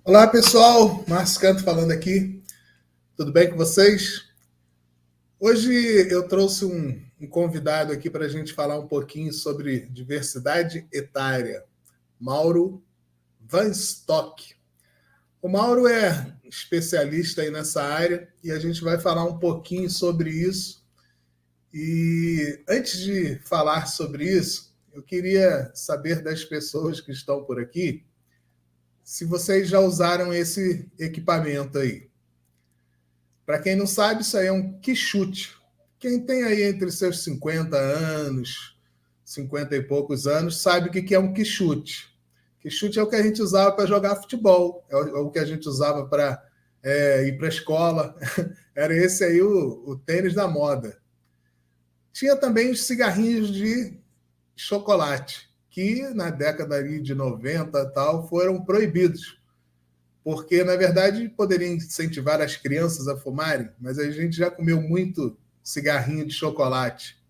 Olá pessoal, Márcio Canto falando aqui, tudo bem com vocês? Hoje eu trouxe um convidado aqui para a gente falar um pouquinho sobre diversidade etária, Mauro Van Stock. O Mauro é especialista aí nessa área e a gente vai falar um pouquinho sobre isso. E antes de falar sobre isso, eu queria saber das pessoas que estão por aqui se vocês já usaram esse equipamento aí. Para quem não sabe, isso aí é um quichute. Quem tem aí entre seus 50 anos, 50 e poucos anos, sabe o que é um quichute. Quichute é o que a gente usava para jogar futebol, é o que a gente usava para ir para a escola. Era esse aí o tênis da moda. Tinha também os cigarrinhos de chocolate, que na década de 90 e tal foram proibidos porque, na verdade, poderia incentivar as crianças a fumarem, mas a gente já comeu muito cigarrinho de chocolate.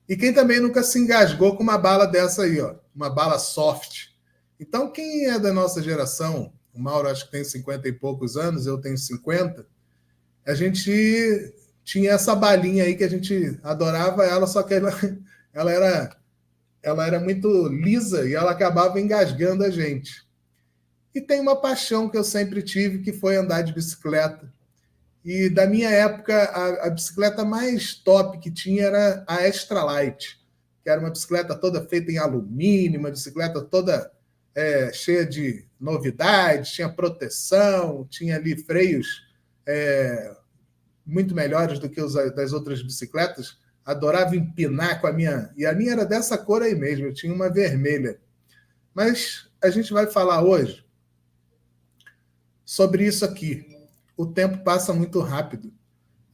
E quem também nunca se engasgou com uma bala dessa aí, ó, uma bala soft. Então, quem é da nossa geração, o Mauro acho que tem 50 e poucos anos, eu tenho 50, a gente tinha essa balinha aí que a gente adorava ela, só que ela era, ela era muito lisa e ela acabava engasgando a gente. E tem uma paixão que eu sempre tive, que foi andar de bicicleta. E da minha época, a bicicleta mais top que tinha era a Extra Light, que era uma bicicleta toda feita em alumínio, uma bicicleta toda cheia de novidades, tinha proteção, tinha ali freios muito melhores do que os das outras bicicletas. Adorava empinar com a minha. E a minha era dessa cor aí mesmo, eu tinha uma vermelha. Mas a gente vai falar hoje sobre isso aqui. O tempo passa muito rápido.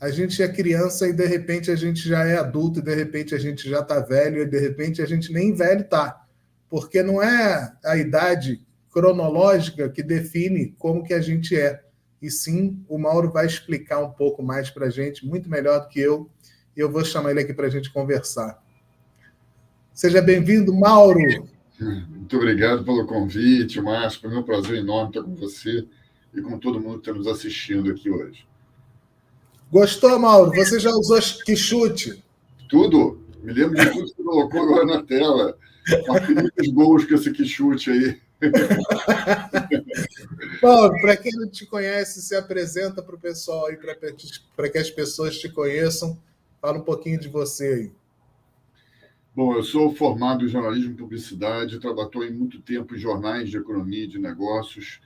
A gente é criança e de repente a gente já é adulto, e de repente a gente já está velho, e de repente a gente nem velho está. Porque não é a idade cronológica que define como que a gente é. E sim, o Mauro vai explicar um pouco mais para a gente, muito melhor do que eu, e eu vou chamar ele aqui para a gente conversar. Seja bem-vindo, Mauro. Muito obrigado pelo convite, Márcio. Foi um prazer enorme estar com você e com todo mundo que está nos assistindo aqui hoje. Gostou, Mauro? Você já usou quichute? Tudo. Me lembro de tudo que você colocou agora na tela. Marquei muitos gols com esse quichute aí. Mauro, para quem não te conhece, se apresenta para o pessoal aí, para que as pessoas te conheçam. Fala um pouquinho de você aí. Bom, eu sou formado em jornalismo e publicidade, trabalhei muito tempo em jornais de economia e de negócios.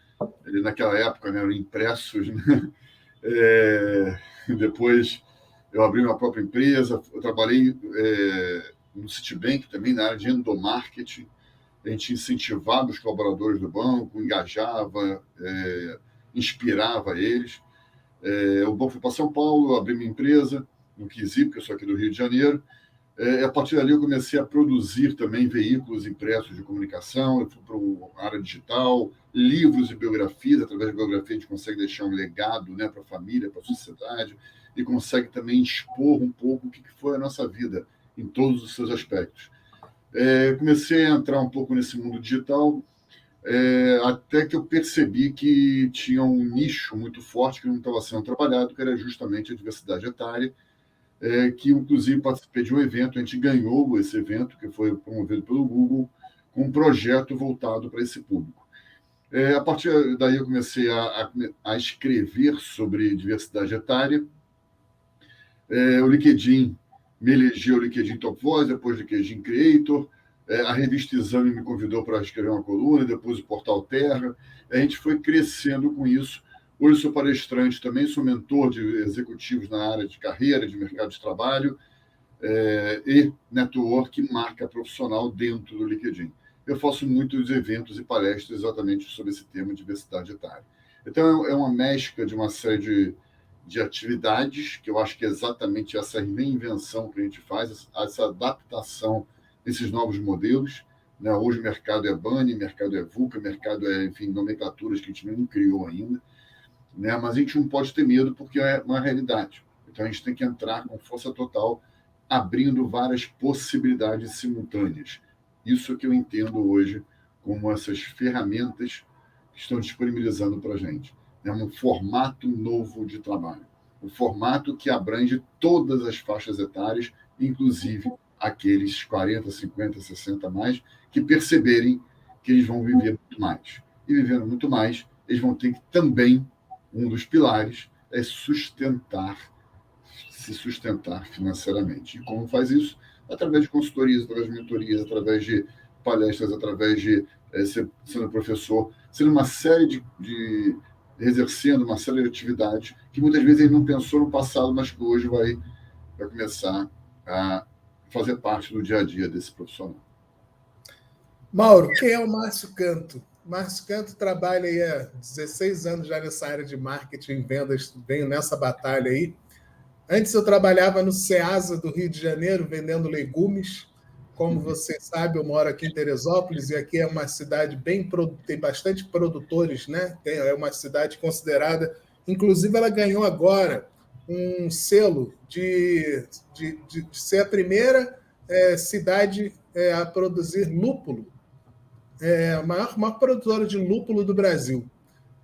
Naquela época, né, eram impressos, né? Depois eu abri minha própria empresa, eu trabalhei no Citibank também, na área de endomarketing. A gente incentivava os colaboradores do banco, engajava, inspirava eles. O banco foi para São Paulo, eu abri minha empresa no Quisi, porque eu sou aqui do Rio de Janeiro. A partir dali eu comecei a produzir também veículos impressos de comunicação, eu fui para a área digital, livros e biografias. Através da biografia a gente consegue deixar um legado, né, para a família, para a sociedade, e consegue também expor um pouco o que foi a nossa vida em todos os seus aspectos. Comecei a entrar um pouco nesse mundo digital, até que eu percebi que tinha um nicho muito forte que não estava sendo trabalhado, que era justamente a diversidade etária, que inclusive participei de um evento, a gente ganhou esse evento, que foi promovido pelo Google, com um projeto voltado para esse público. A partir daí eu comecei a escrever sobre diversidade etária. O LinkedIn me elegeu o LinkedIn Top Voice, depois o LinkedIn Creator. A revista Exame me convidou para escrever uma coluna, depois o Portal Terra. A gente foi crescendo com isso. Hoje sou palestrante também, sou mentor de executivos na área de carreira, de mercado de trabalho, e network, marca profissional dentro do LinkedIn. Eu faço muitos eventos e palestras exatamente sobre esse tema de diversidade etária. Então, é uma mescla de uma série de atividades, que eu acho que é exatamente essa reinvenção que a gente faz, essa adaptação desses novos modelos. Né? Hoje o mercado é BANI, mercado é VUCA, mercado é, enfim, nomenclaturas que a gente não criou ainda. Né? Mas a gente não pode ter medo porque é uma realidade. Então a gente tem que entrar com força total, abrindo várias possibilidades simultâneas. Isso que eu entendo hoje como essas ferramentas estão disponibilizando para a gente. É um formato novo de trabalho. Um formato que abrange todas as faixas etárias, inclusive aqueles 40, 50, 60 mais, que perceberem que eles vão viver muito mais. E vivendo muito mais, eles vão ter que também, um dos pilares, é se sustentar financeiramente. E como faz isso? Através de consultorias, através de mentorias, através de palestras, através de sendo professor, sendo uma série exercendo uma série de atividades que muitas vezes ele não pensou no passado, mas que hoje vai começar a fazer parte do dia a dia desse profissional. Mauro, quem é o Márcio Canto? Márcio Canto trabalha aí há 16 anos já nessa área de marketing e vendas, venho nessa batalha aí. Antes eu trabalhava no Ceasa do Rio de Janeiro, vendendo legumes. Como você sabe, eu moro aqui em Teresópolis e aqui é uma cidade tem bastante produtores, né? É uma cidade considerada, inclusive ela ganhou agora um selo de ser a primeira cidade a produzir lúpulo, a maior produtora de lúpulo do Brasil,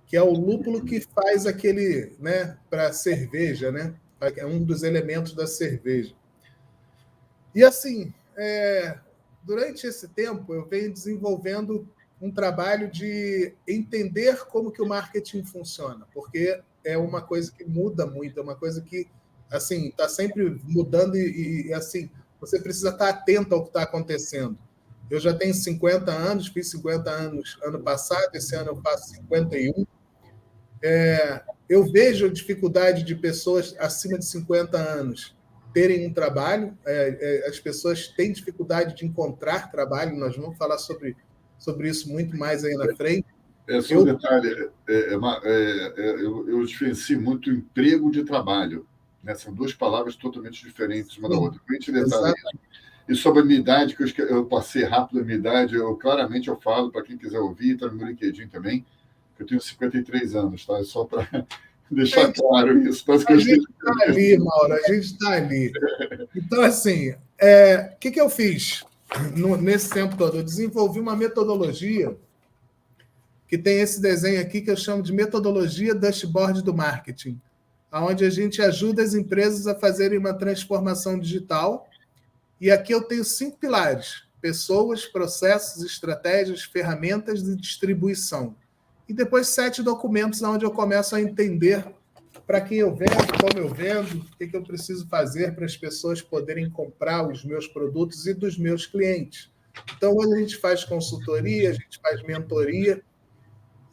que é o lúpulo que faz aquele, né, para cerveja, né? É um dos elementos da cerveja. E assim, durante esse tempo, eu venho desenvolvendo um trabalho de entender como que o marketing funciona, porque é uma coisa que muda muito, é uma coisa que assim está sempre mudando e assim você precisa estar atento ao que está acontecendo. Eu já tenho 50 anos, fiz 50 anos ano passado, esse ano eu faço 51. Eu vejo a dificuldade de pessoas acima de 50 anos terem um trabalho, as pessoas têm dificuldade de encontrar trabalho, nós vamos falar sobre isso muito mais aí na frente. Só um detalhe, eu diferencio muito emprego de trabalho, né? São duas palavras totalmente diferentes uma da outra. E sobre a minha idade, que eu passei rápido a minha idade, claramente eu falo para quem quiser ouvir, está no meu LinkedIn também, que eu tenho 53 anos, tá? Só para deixar claro isso. A gente está ali, Mauro, a gente está ali. Então, assim, o que eu fiz nesse tempo todo? Eu desenvolvi uma metodologia que tem esse desenho aqui que eu chamo de metodologia dashboard do marketing, onde a gente ajuda as empresas a fazerem uma transformação digital. E aqui eu tenho 5 pilares: pessoas, processos, estratégias, ferramentas de distribuição. E depois 7 documentos onde eu começo a entender para quem eu vendo, como eu vendo, o que eu preciso fazer para as pessoas poderem comprar os meus produtos e dos meus clientes. Então, hoje a gente faz consultoria, a gente faz mentoria.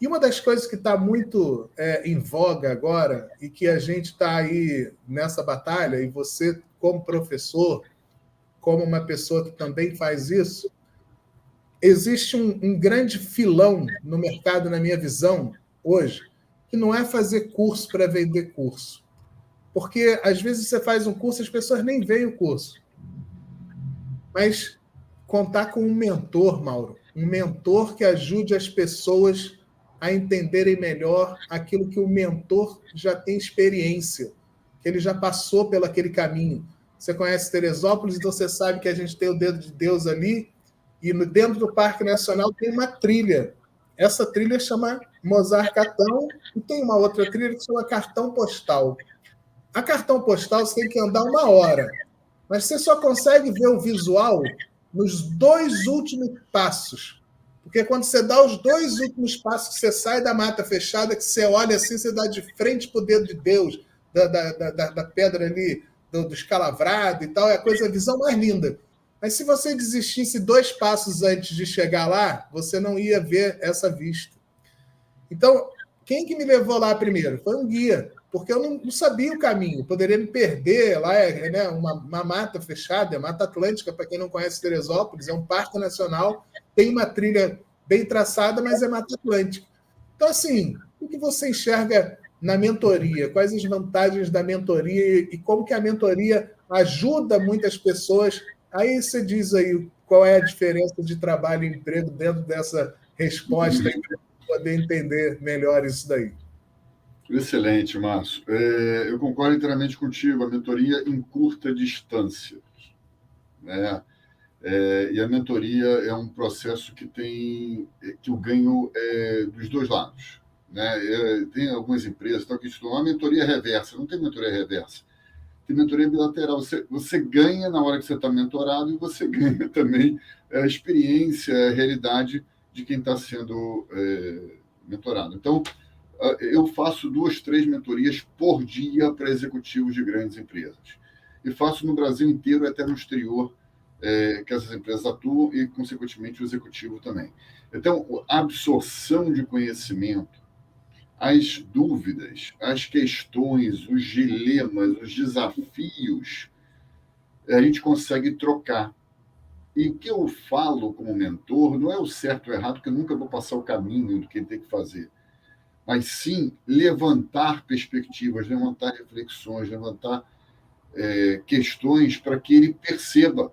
E uma das coisas que está muito em voga agora, e que a gente está aí nessa batalha, e você, como professor, como uma pessoa que também faz isso, existe um grande filão no mercado, na minha visão, hoje, que não é fazer curso para vender curso. Porque, às vezes, você faz um curso e as pessoas nem veem o curso. Mas contar com um mentor, Mauro, um mentor que ajude as pessoas a entenderem melhor aquilo que o mentor já tem experiência, que ele já passou pelo aquele caminho. Você conhece Teresópolis, então você sabe que a gente tem o Dedo de Deus ali, e dentro do Parque Nacional tem uma trilha. Essa trilha chama Mozart Catão, e tem uma outra trilha que chama Cartão Postal. A Cartão Postal você tem que andar 1 hora, mas você só consegue ver o visual nos 2 últimos passos. Porque quando você dá os 2 últimos passos, que você sai da mata fechada, que você olha assim, você dá de frente para o Dedo de Deus, da pedra ali, do escalavrado e tal, é a visão mais linda. Mas se você desistisse 2 passos antes de chegar lá, você não ia ver essa vista. Então, quem que me levou lá primeiro? Foi um guia, porque eu não sabia o caminho, poderia me perder lá, né, uma mata fechada, Mata Atlântica, para quem não conhece Teresópolis, é um parque nacional, tem uma trilha bem traçada, mas é Mata Atlântica. Então, assim, o que você enxerga na mentoria? Quais as vantagens da mentoria e como que a mentoria ajuda muitas pessoas? Aí você diz aí qual é a diferença de trabalho e emprego dentro dessa resposta aí, para poder entender melhor isso daí. Excelente, Márcio. Eu concordo inteiramente contigo. A mentoria em curta distância, né? E a mentoria é um processo que o ganho é dos dois lados. Né? Tem algumas empresas que estão a mentoria reversa. Não tem mentoria reversa. Tem mentoria bilateral. Você ganha na hora que você está mentorado e você ganha também a experiência, a realidade de quem está sendo mentorado. Então, eu faço 2, 3 mentorias por dia para executivos de grandes empresas. E faço no Brasil inteiro e até no exterior, que essas empresas atuam e, consequentemente, o executivo também. Então, a absorção de conhecimento, as dúvidas, as questões, os dilemas, os desafios, a gente consegue trocar. E o que eu falo como mentor não é o certo ou errado, porque eu nunca vou passar o caminho do que ele tem que fazer, mas sim levantar perspectivas, levantar reflexões, levantar questões para que ele perceba,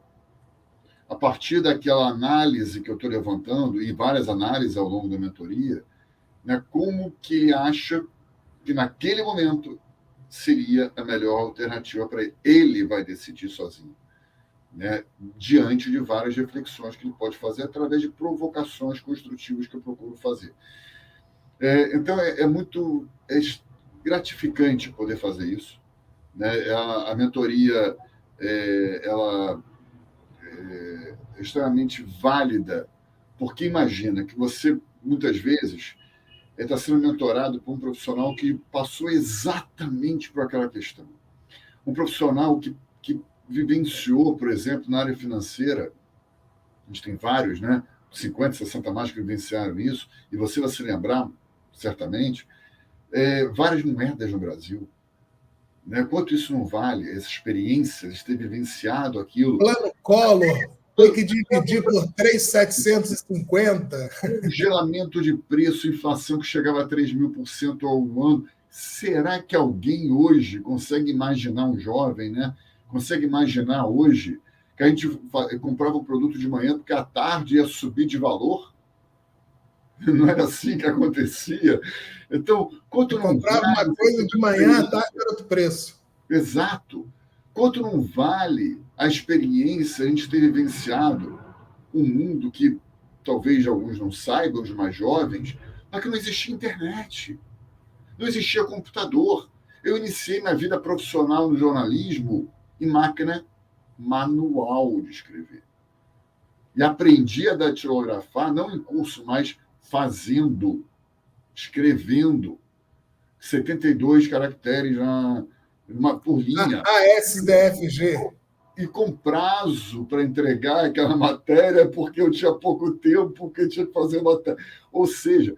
a partir daquela análise que eu estou levantando, e várias análises ao longo da mentoria, né, como que ele acha que naquele momento seria a melhor alternativa para ele. Ele vai decidir sozinho, né, diante de várias reflexões que ele pode fazer através de provocações construtivas que eu procuro fazer. Então, é muito gratificante poder fazer isso. Né? A mentoria ela é extremamente válida, porque imagina que você, muitas vezes, está sendo mentorado por um profissional que passou exatamente por aquela questão. Um profissional que vivenciou, por exemplo, na área financeira, a gente tem vários, né? 50, 60 mais que vivenciaram isso, e você vai se lembrar, certamente, várias moedas no Brasil. Né? Quanto isso não vale, essa experiência de ter vivenciado aquilo. Plano Collor, tem que dividir por 3.750. Congelamento de preço, inflação que chegava a 3.000% ao ano. Será que alguém hoje consegue imaginar, um jovem, né? Consegue imaginar hoje que a gente comprava um produto de manhã porque à tarde ia subir de valor? Não era assim que acontecia. Então, quanto não comprava vale uma coisa de manhã, à tarde era outro preço. Exato. Quanto não vale a experiência, a gente ter vivenciado um mundo que talvez alguns não saibam, os mais jovens, mas que não existia internet, não existia computador. Eu iniciei minha vida profissional no jornalismo em máquina manual de escrever. E aprendi a datilografar, não em curso, mas fazendo, escrevendo 72 caracteres por linha. ASDFG. E com prazo para entregar aquela matéria, porque eu tinha pouco tempo, porque eu tinha que fazer matéria. Ou seja,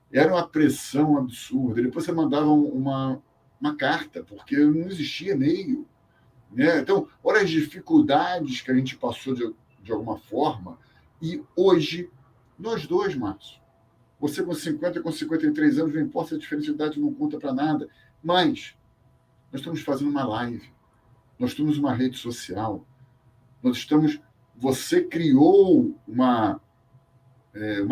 era uma pressão absurda. Depois você mandava uma carta, porque não existia e-mail. Né? Então, olha as dificuldades que a gente passou de alguma forma. E hoje, nós dois, Márcio, você com 50, com 53 anos, não importa, a diferença de idade não conta para nada. Mas nós estamos fazendo uma live. Nós temos uma rede social. Você criou uma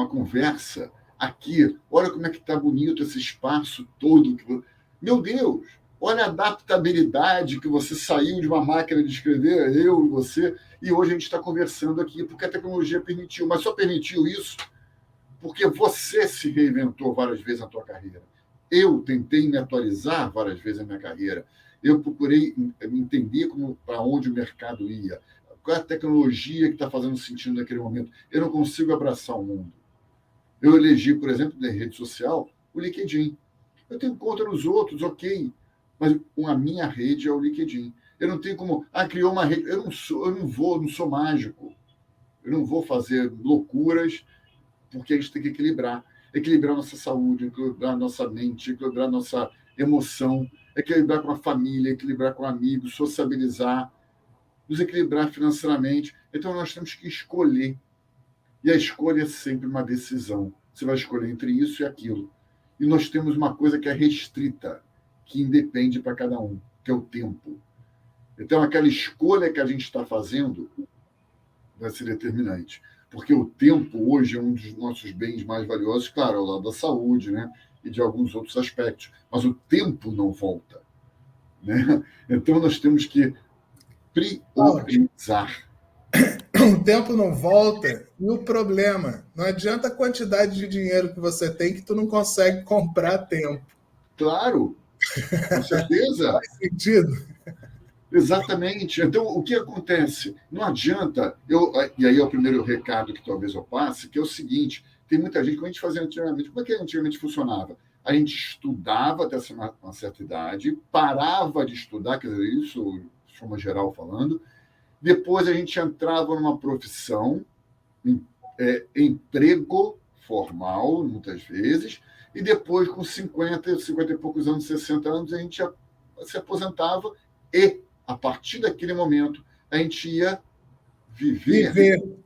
conversa aqui. Olha como é que está bonito esse espaço todo. Meu Deus! Olha a adaptabilidade que você saiu de uma máquina de escrever, eu e você, e hoje a gente está conversando aqui porque a tecnologia permitiu. Mas só permitiu isso porque você se reinventou várias vezes na tua carreira. Eu tentei me atualizar várias vezes na minha carreira. Eu procurei entender para onde o mercado ia, qual é a tecnologia que está fazendo sentido naquele momento. Eu não consigo abraçar o mundo. Eu elegi, por exemplo, na rede social, o LinkedIn. Eu tenho conta nos outros, ok, mas a minha rede é o LinkedIn. Eu não tenho como... criou uma rede... Eu não sou mágico. Eu não vou fazer loucuras, porque a gente tem que equilibrar. Equilibrar nossa saúde, equilibrar nossa mente, equilibrar nossa emoção, equilibrar com a família, equilibrar com amigos, sociabilizar, nos equilibrar financeiramente. Então, nós temos que escolher. E a escolha é sempre uma decisão. Você vai escolher entre isso e aquilo. E nós temos uma coisa que é restrita, que independe para cada um, que é o tempo. Então, aquela escolha que a gente está fazendo vai ser determinante. Porque o tempo hoje é um dos nossos bens mais valiosos, claro, ao lado da saúde, né? E de alguns outros aspectos. Mas o tempo não volta. Né? Então, nós temos que priorizar. O tempo não volta e o problema, não adianta a quantidade de dinheiro que você tem que tu não consegue comprar tempo. Claro, com certeza. Faz sentido? Exatamente. Então, o que acontece? Não adianta. E aí é o primeiro recado que talvez eu passe, que é o seguinte: tem muita gente, como a gente fazia antigamente, como é que antigamente funcionava? A gente estudava até uma certa idade, parava de estudar, quer dizer, isso de forma geral falando, depois a gente entrava numa profissão, emprego formal, muitas vezes, e depois, com 50 e poucos anos, 60 anos, a gente se aposentava e, a partir daquele momento, a gente ia viver. Viver.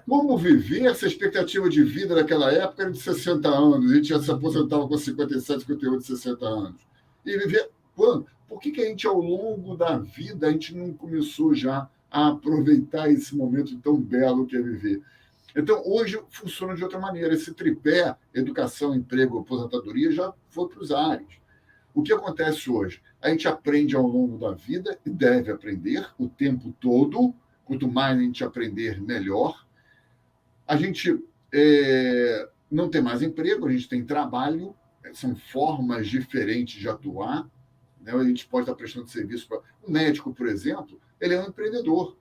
Como viver? Essa expectativa de vida naquela época era de 60 anos, a gente já se aposentava com 57, 58, 60 anos. E viver quando? Por que a gente, ao longo da vida, a gente não começou já a aproveitar esse momento tão belo que é viver? Então, hoje funciona de outra maneira. Esse tripé, educação, emprego, aposentadoria, já foi para os ares. O que acontece hoje? A gente aprende ao longo da vida e deve aprender o tempo todo. Quanto mais a gente aprender, melhor. A gente não tem mais emprego, a gente tem trabalho, são formas diferentes de atuar. Né? A gente pode estar prestando serviço para. O médico, por exemplo, ele é um empreendedor.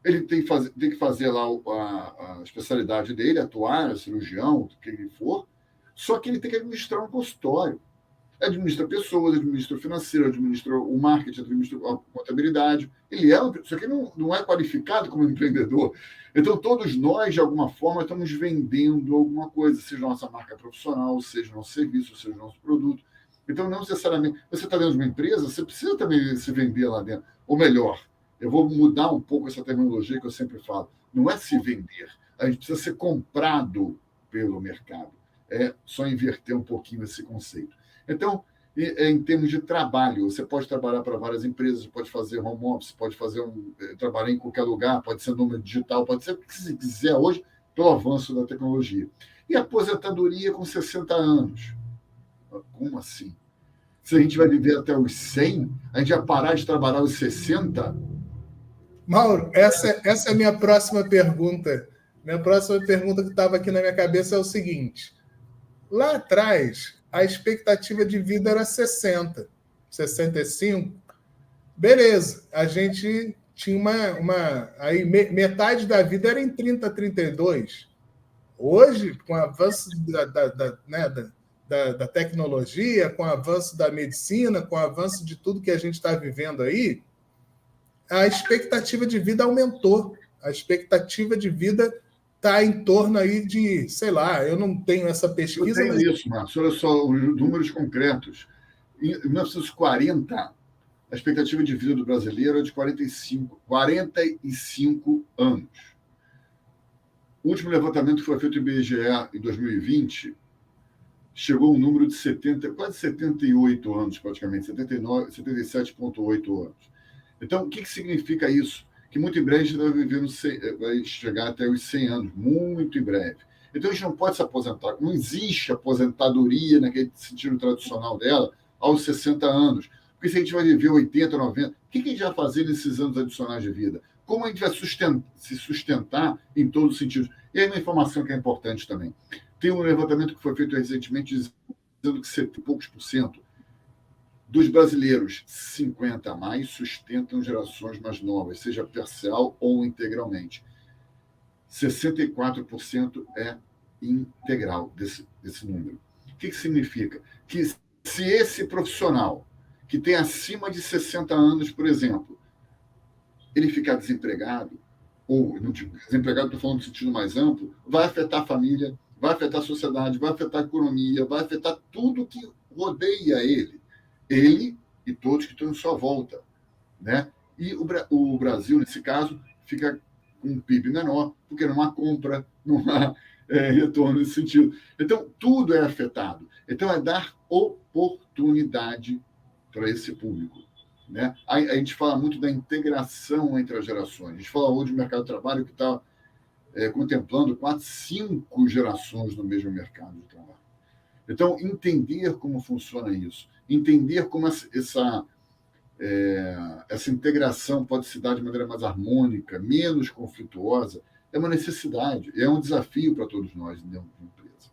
Ele tem que fazer lá a especialidade dele, atuar, cirurgião, o que ele for, só que ele tem que administrar um consultório. Administra pessoas, administra o financeiro, administra o marketing, administra a contabilidade. Só que ele não é qualificado como empreendedor. Então, todos nós, de alguma forma, estamos vendendo alguma coisa, seja nossa marca profissional, seja nosso serviço, seja nosso produto. Então, não necessariamente. Você está dentro de uma empresa, você precisa também se vender lá dentro. Ou melhor, eu vou mudar um pouco essa terminologia que eu sempre falo. Não é se vender. A gente precisa ser comprado pelo mercado. É só inverter um pouquinho esse conceito. Então, em termos de trabalho, você pode trabalhar para várias empresas, pode fazer home office, pode trabalhar em qualquer lugar, pode ser nômade digital, pode ser o que você quiser hoje, pelo avanço da tecnologia. E aposentadoria com 60 anos. Como assim? Se a gente vai viver até os 100, a gente vai parar de trabalhar aos 60? Mauro, essa é a minha próxima pergunta. Minha próxima pergunta que estava aqui na minha cabeça é o seguinte: lá atrás, a expectativa de vida era 60, 65. Beleza, a gente tinha aí metade da vida era em 30, 32. Hoje, com o avanço da tecnologia, com o avanço da medicina, com o avanço de tudo que a gente está vivendo aí, a expectativa de vida aumentou. A expectativa de vida está em torno aí de, sei lá, eu não tenho essa pesquisa. Eu tenho isso, Marcos. Olha só os números concretos. Em 1940, a expectativa de vida do brasileiro é de 45 anos. O último levantamento que foi feito em IBGE em 2020 chegou a um número de quase 78 anos, praticamente, 77,8 anos. Então, o que significa isso? Que muito em breve a gente vai chegar até os 100 anos, muito em breve. Então, a gente não pode se aposentar. Não existe aposentadoria, naquele sentido tradicional dela, aos 60 anos. Porque se a gente vai viver 80, 90, o que a gente vai fazer nesses anos adicionais de vida? Como a gente vai se sustentar em todos os sentidos? E aí uma informação que é importante também. Tem um levantamento que foi feito recentemente dizendo que 70 e poucos por cento dos brasileiros 50 a mais sustentam gerações mais novas, seja parcial ou integralmente. 64% é integral desse número. O que significa? Que se esse profissional que tem acima de 60 anos, por exemplo, ele ficar desempregado, ou desempregado, estou falando no sentido mais amplo, vai afetar a família, vai afetar a sociedade, vai afetar a economia, vai afetar tudo que rodeia ele e todos que estão em sua volta. Né? E o Brasil, nesse caso, fica com um PIB menor, porque não há compra, não há retorno nesse sentido. Então, tudo é afetado. Então, é dar oportunidade para esse público. Né? A gente fala muito da integração entre as gerações. A gente fala hoje do mercado de trabalho que está contemplando 4, 5 gerações no mesmo mercado de trabalho. Então, entender como funciona isso, entender como essa integração pode se dar de maneira mais harmônica, menos conflituosa, é uma necessidade, é um desafio para todos nós dentro de uma empresa.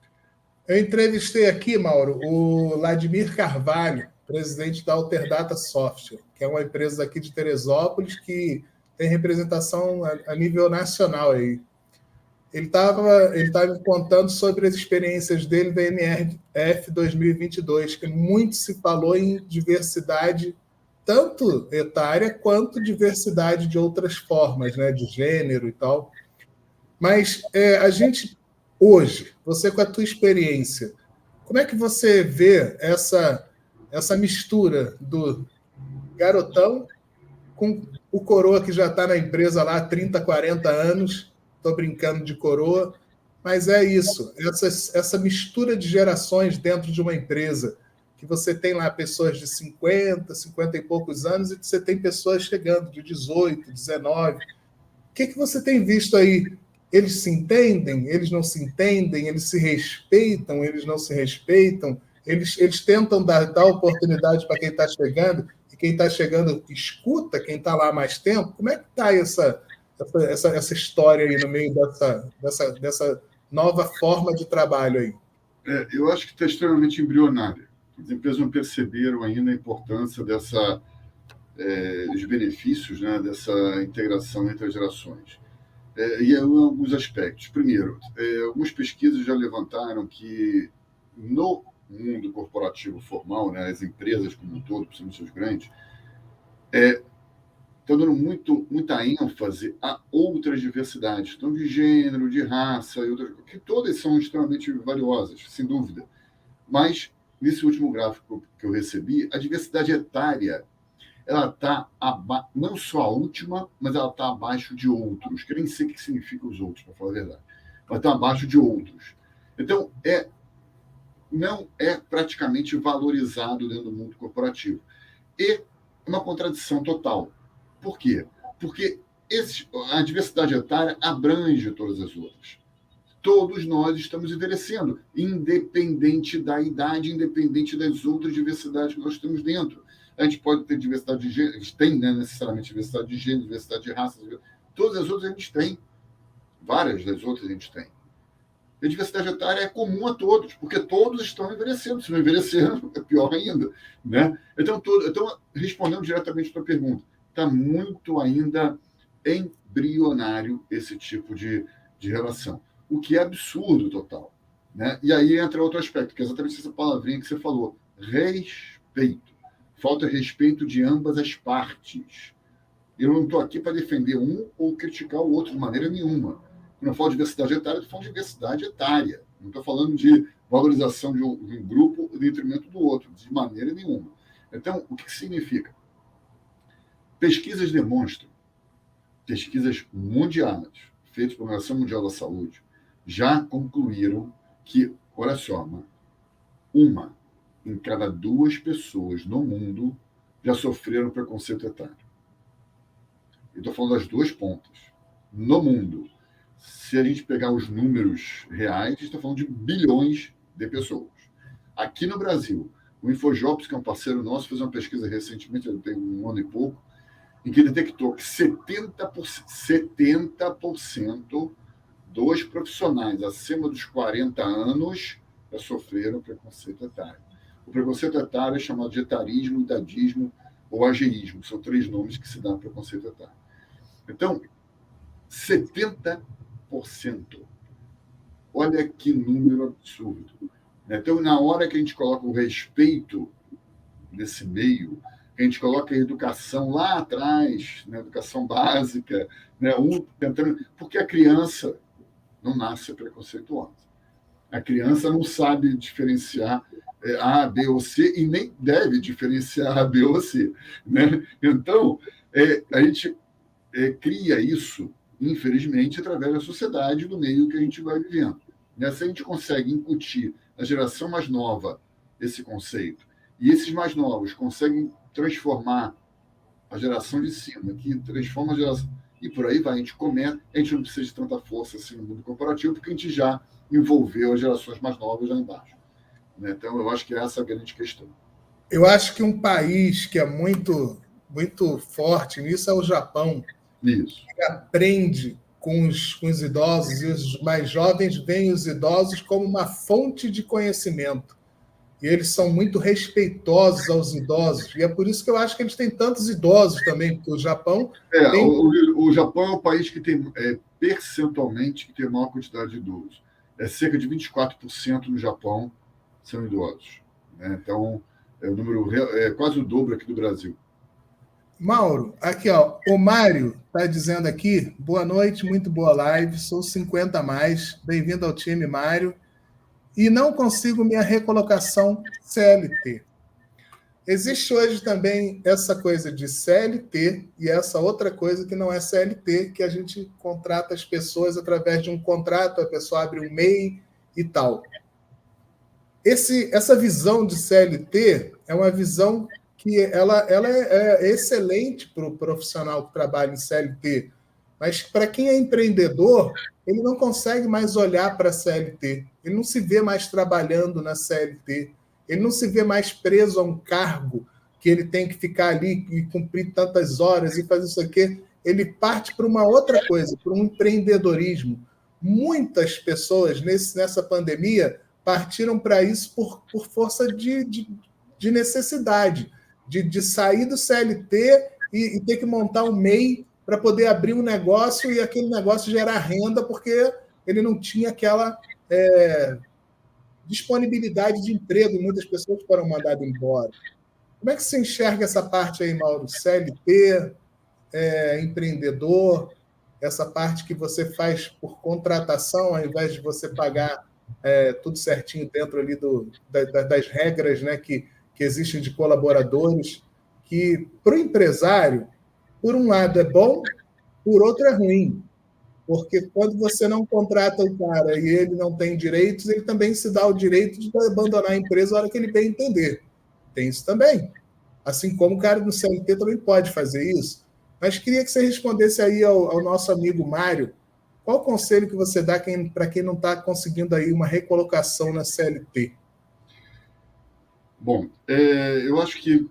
Eu entrevistei aqui, Mauro, o Vladimir Carvalho, presidente da Alterdata Software, que é uma empresa aqui de Teresópolis que tem representação a nível nacional aí. Ele estava me contando sobre as experiências dele da NRF 2022, que muito se falou em diversidade, tanto etária quanto diversidade de outras formas, né, de gênero e tal. Mas a gente, hoje, você com a tua experiência, como é que você vê essa mistura do garotão com o coroa que já está na empresa lá há 30, 40 anos? Estou brincando de coroa, mas é isso, essa mistura de gerações dentro de uma empresa, que você tem lá pessoas de 50, 50 e poucos anos, e você tem pessoas chegando de 18, 19. O que você tem visto aí? Eles se entendem? Eles não se entendem? Eles se respeitam? Eles não se respeitam? Eles tentam dar oportunidade para quem está chegando, e quem está chegando escuta quem está lá há mais tempo? Como é que está essa história aí no meio dessa nova forma de trabalho aí? Eu acho que está extremamente embrionária. As empresas não perceberam ainda a importância dos benefícios, né, dessa integração entre as gerações. E em alguns aspectos. Primeiro, algumas pesquisas já levantaram que no mundo corporativo formal, né, as empresas como um todo, principalmente os grandes, estão dando muita ênfase a outras diversidades, então de gênero, de raça, e outras, que todas são extremamente valiosas, sem dúvida. Mas, nesse último gráfico que eu recebi, a diversidade etária ela está não só a última, mas ela está abaixo de outros, que eu nem sei o que significa os outros, para falar a verdade, mas está abaixo de outros. Então, não é praticamente valorizado dentro do mundo corporativo. E é uma contradição total. Por quê? Porque a diversidade etária abrange todas as outras. Todos nós estamos envelhecendo, independente da idade, independente das outras diversidades que nós temos dentro. A gente pode ter diversidade de gênero, a gente tem, né, necessariamente diversidade de gênero, diversidade de raça, todas as outras a gente tem. Várias das outras a gente tem. A diversidade etária é comum a todos, porque todos estão envelhecendo. Se não envelhecendo, é pior ainda. Né? Então, respondendo diretamente à tua pergunta, está muito ainda embrionário esse tipo de relação, o que é absurdo total. Né? E aí entra outro aspecto, que é exatamente essa palavrinha que você falou, respeito. Falta respeito de ambas as partes. Eu não estou aqui para defender um ou criticar o outro de maneira nenhuma. Quando eu falo de diversidade etária, eu estou falando de diversidade etária. Não estou falando de valorização de um grupo em detrimento do outro, de maneira nenhuma. Então, o que significa? Pesquisas demonstram, pesquisas mundiais, feitas pela Organização Mundial da Saúde, já concluíram que, olha só, uma em cada 2 pessoas no mundo já sofreram preconceito etário. Estou falando das 2 pontas. No mundo, se a gente pegar os números reais, a gente está falando de bilhões de pessoas. Aqui no Brasil, o Infojobs, que é um parceiro nosso, fez uma pesquisa recentemente, tem um ano e pouco, em que detectou que 70% dos profissionais acima dos 40 anos já sofreram preconceito etário. O preconceito etário é chamado de etarismo, idadismo ou ageísmo. São 3 nomes que se dão para preconceito etário. Então, 70%. Olha que número absurdo. Então, na hora que a gente coloca o respeito nesse meio, a gente coloca a educação lá atrás, né, educação básica, né, porque a criança não nasce preconceituosa. A criança não sabe diferenciar A, B ou C e nem deve diferenciar A, B ou C. Né? Então, a gente cria isso, infelizmente, através da sociedade, do meio que a gente vai vivendo. Né? Se a gente consegue incutir na geração mais nova esse conceito, e esses mais novos conseguem transformar a geração de cima, que transforma a geração, e por aí vai, a gente não precisa de tanta força assim no mundo corporativo, porque a gente já envolveu as gerações mais novas lá embaixo. Né? Então, eu acho que essa é a grande questão. Eu acho que um país que é muito muito forte nisso é o Japão. Isso. Que aprende com os idosos, e os mais jovens veem os idosos como uma fonte de conhecimento. E eles são muito respeitosos aos idosos. E é por isso que eu acho que eles têm tantos idosos também, porque o Japão tem... O Japão é o país que tem, percentualmente, que tem a maior quantidade de idosos. Cerca de 24% no Japão são idosos. Né? Então, o número é quase o dobro aqui do Brasil. Mauro, aqui, ó, o Mário está dizendo aqui, boa noite, muito boa live, sou 50 a mais, bem-vindo ao time, Mário, e não consigo minha recolocação CLT. Existe hoje também essa coisa de CLT e essa outra coisa que não é CLT, que a gente contrata as pessoas através de um contrato, a pessoa abre um MEI e tal. Essa visão de CLT é uma visão que ela é excelente para o profissional que trabalha em CLT, mas para quem é empreendedor, ele não consegue mais olhar para a CLT, ele não se vê mais trabalhando na CLT, ele não se vê mais preso a um cargo que ele tem que ficar ali e cumprir tantas horas e fazer isso aqui. Ele parte para uma outra coisa, para um empreendedorismo. Muitas pessoas nessa pandemia partiram para isso por força de necessidade, de sair do CLT e ter que montar um MEI para poder abrir um negócio e aquele negócio gerar renda, porque ele não tinha aquela disponibilidade de emprego, e muitas pessoas foram mandadas embora. Como é que você enxerga essa parte aí, Mauro? CLT, empreendedor, essa parte que você faz por contratação, ao invés de você pagar tudo certinho dentro ali das regras, né, que existem de colaboradores, que para o empresário, por um lado é bom, por outro é ruim. Porque quando você não contrata o cara e ele não tem direitos, ele também se dá o direito de abandonar a empresa na hora que ele bem entender. Tem isso também. Assim como o cara do CLT também pode fazer isso. Mas queria que você respondesse aí ao nosso amigo Mário, qual o conselho que você dá para quem não está conseguindo aí uma recolocação na CLT? Bom, eu acho que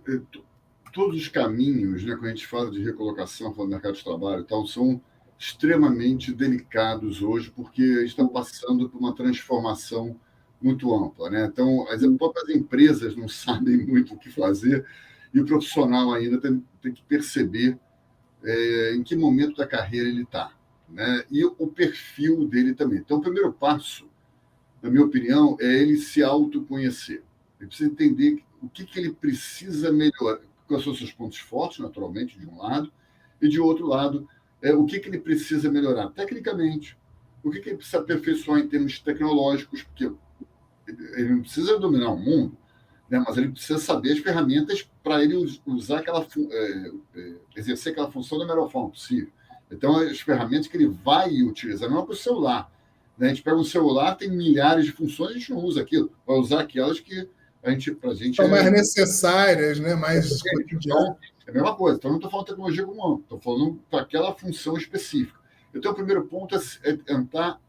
todos os caminhos, né, quando a gente fala de recolocação, fala do mercado de trabalho e tal, são extremamente delicados hoje, porque a gente está passando por uma transformação muito ampla. Né? Então, as próprias empresas não sabem muito o que fazer e o profissional ainda tem que perceber em que momento da carreira ele está. Né? E o perfil dele também. Então, o primeiro passo, na minha opinião, é ele se autoconhecer. Ele precisa entender o que ele precisa melhorar, quais são os seus pontos fortes, naturalmente, de um lado, e de outro lado, o que ele precisa melhorar tecnicamente, o que ele precisa aperfeiçoar em termos tecnológicos, porque ele não precisa dominar o mundo, né, mas ele precisa saber as ferramentas para ele usar exercer aquela função da melhor forma possível. Então, as ferramentas que ele vai utilizar, não é para o celular. Né? A gente pega um celular, tem milhares de funções, a gente não usa aquilo, vai usar aquelas que para a gente são mais necessárias, né? Mais cotidianas. É a mesma coisa. Então, não estou falando tecnologia comum, estou falando para aquela função específica. Então, o primeiro ponto é tentar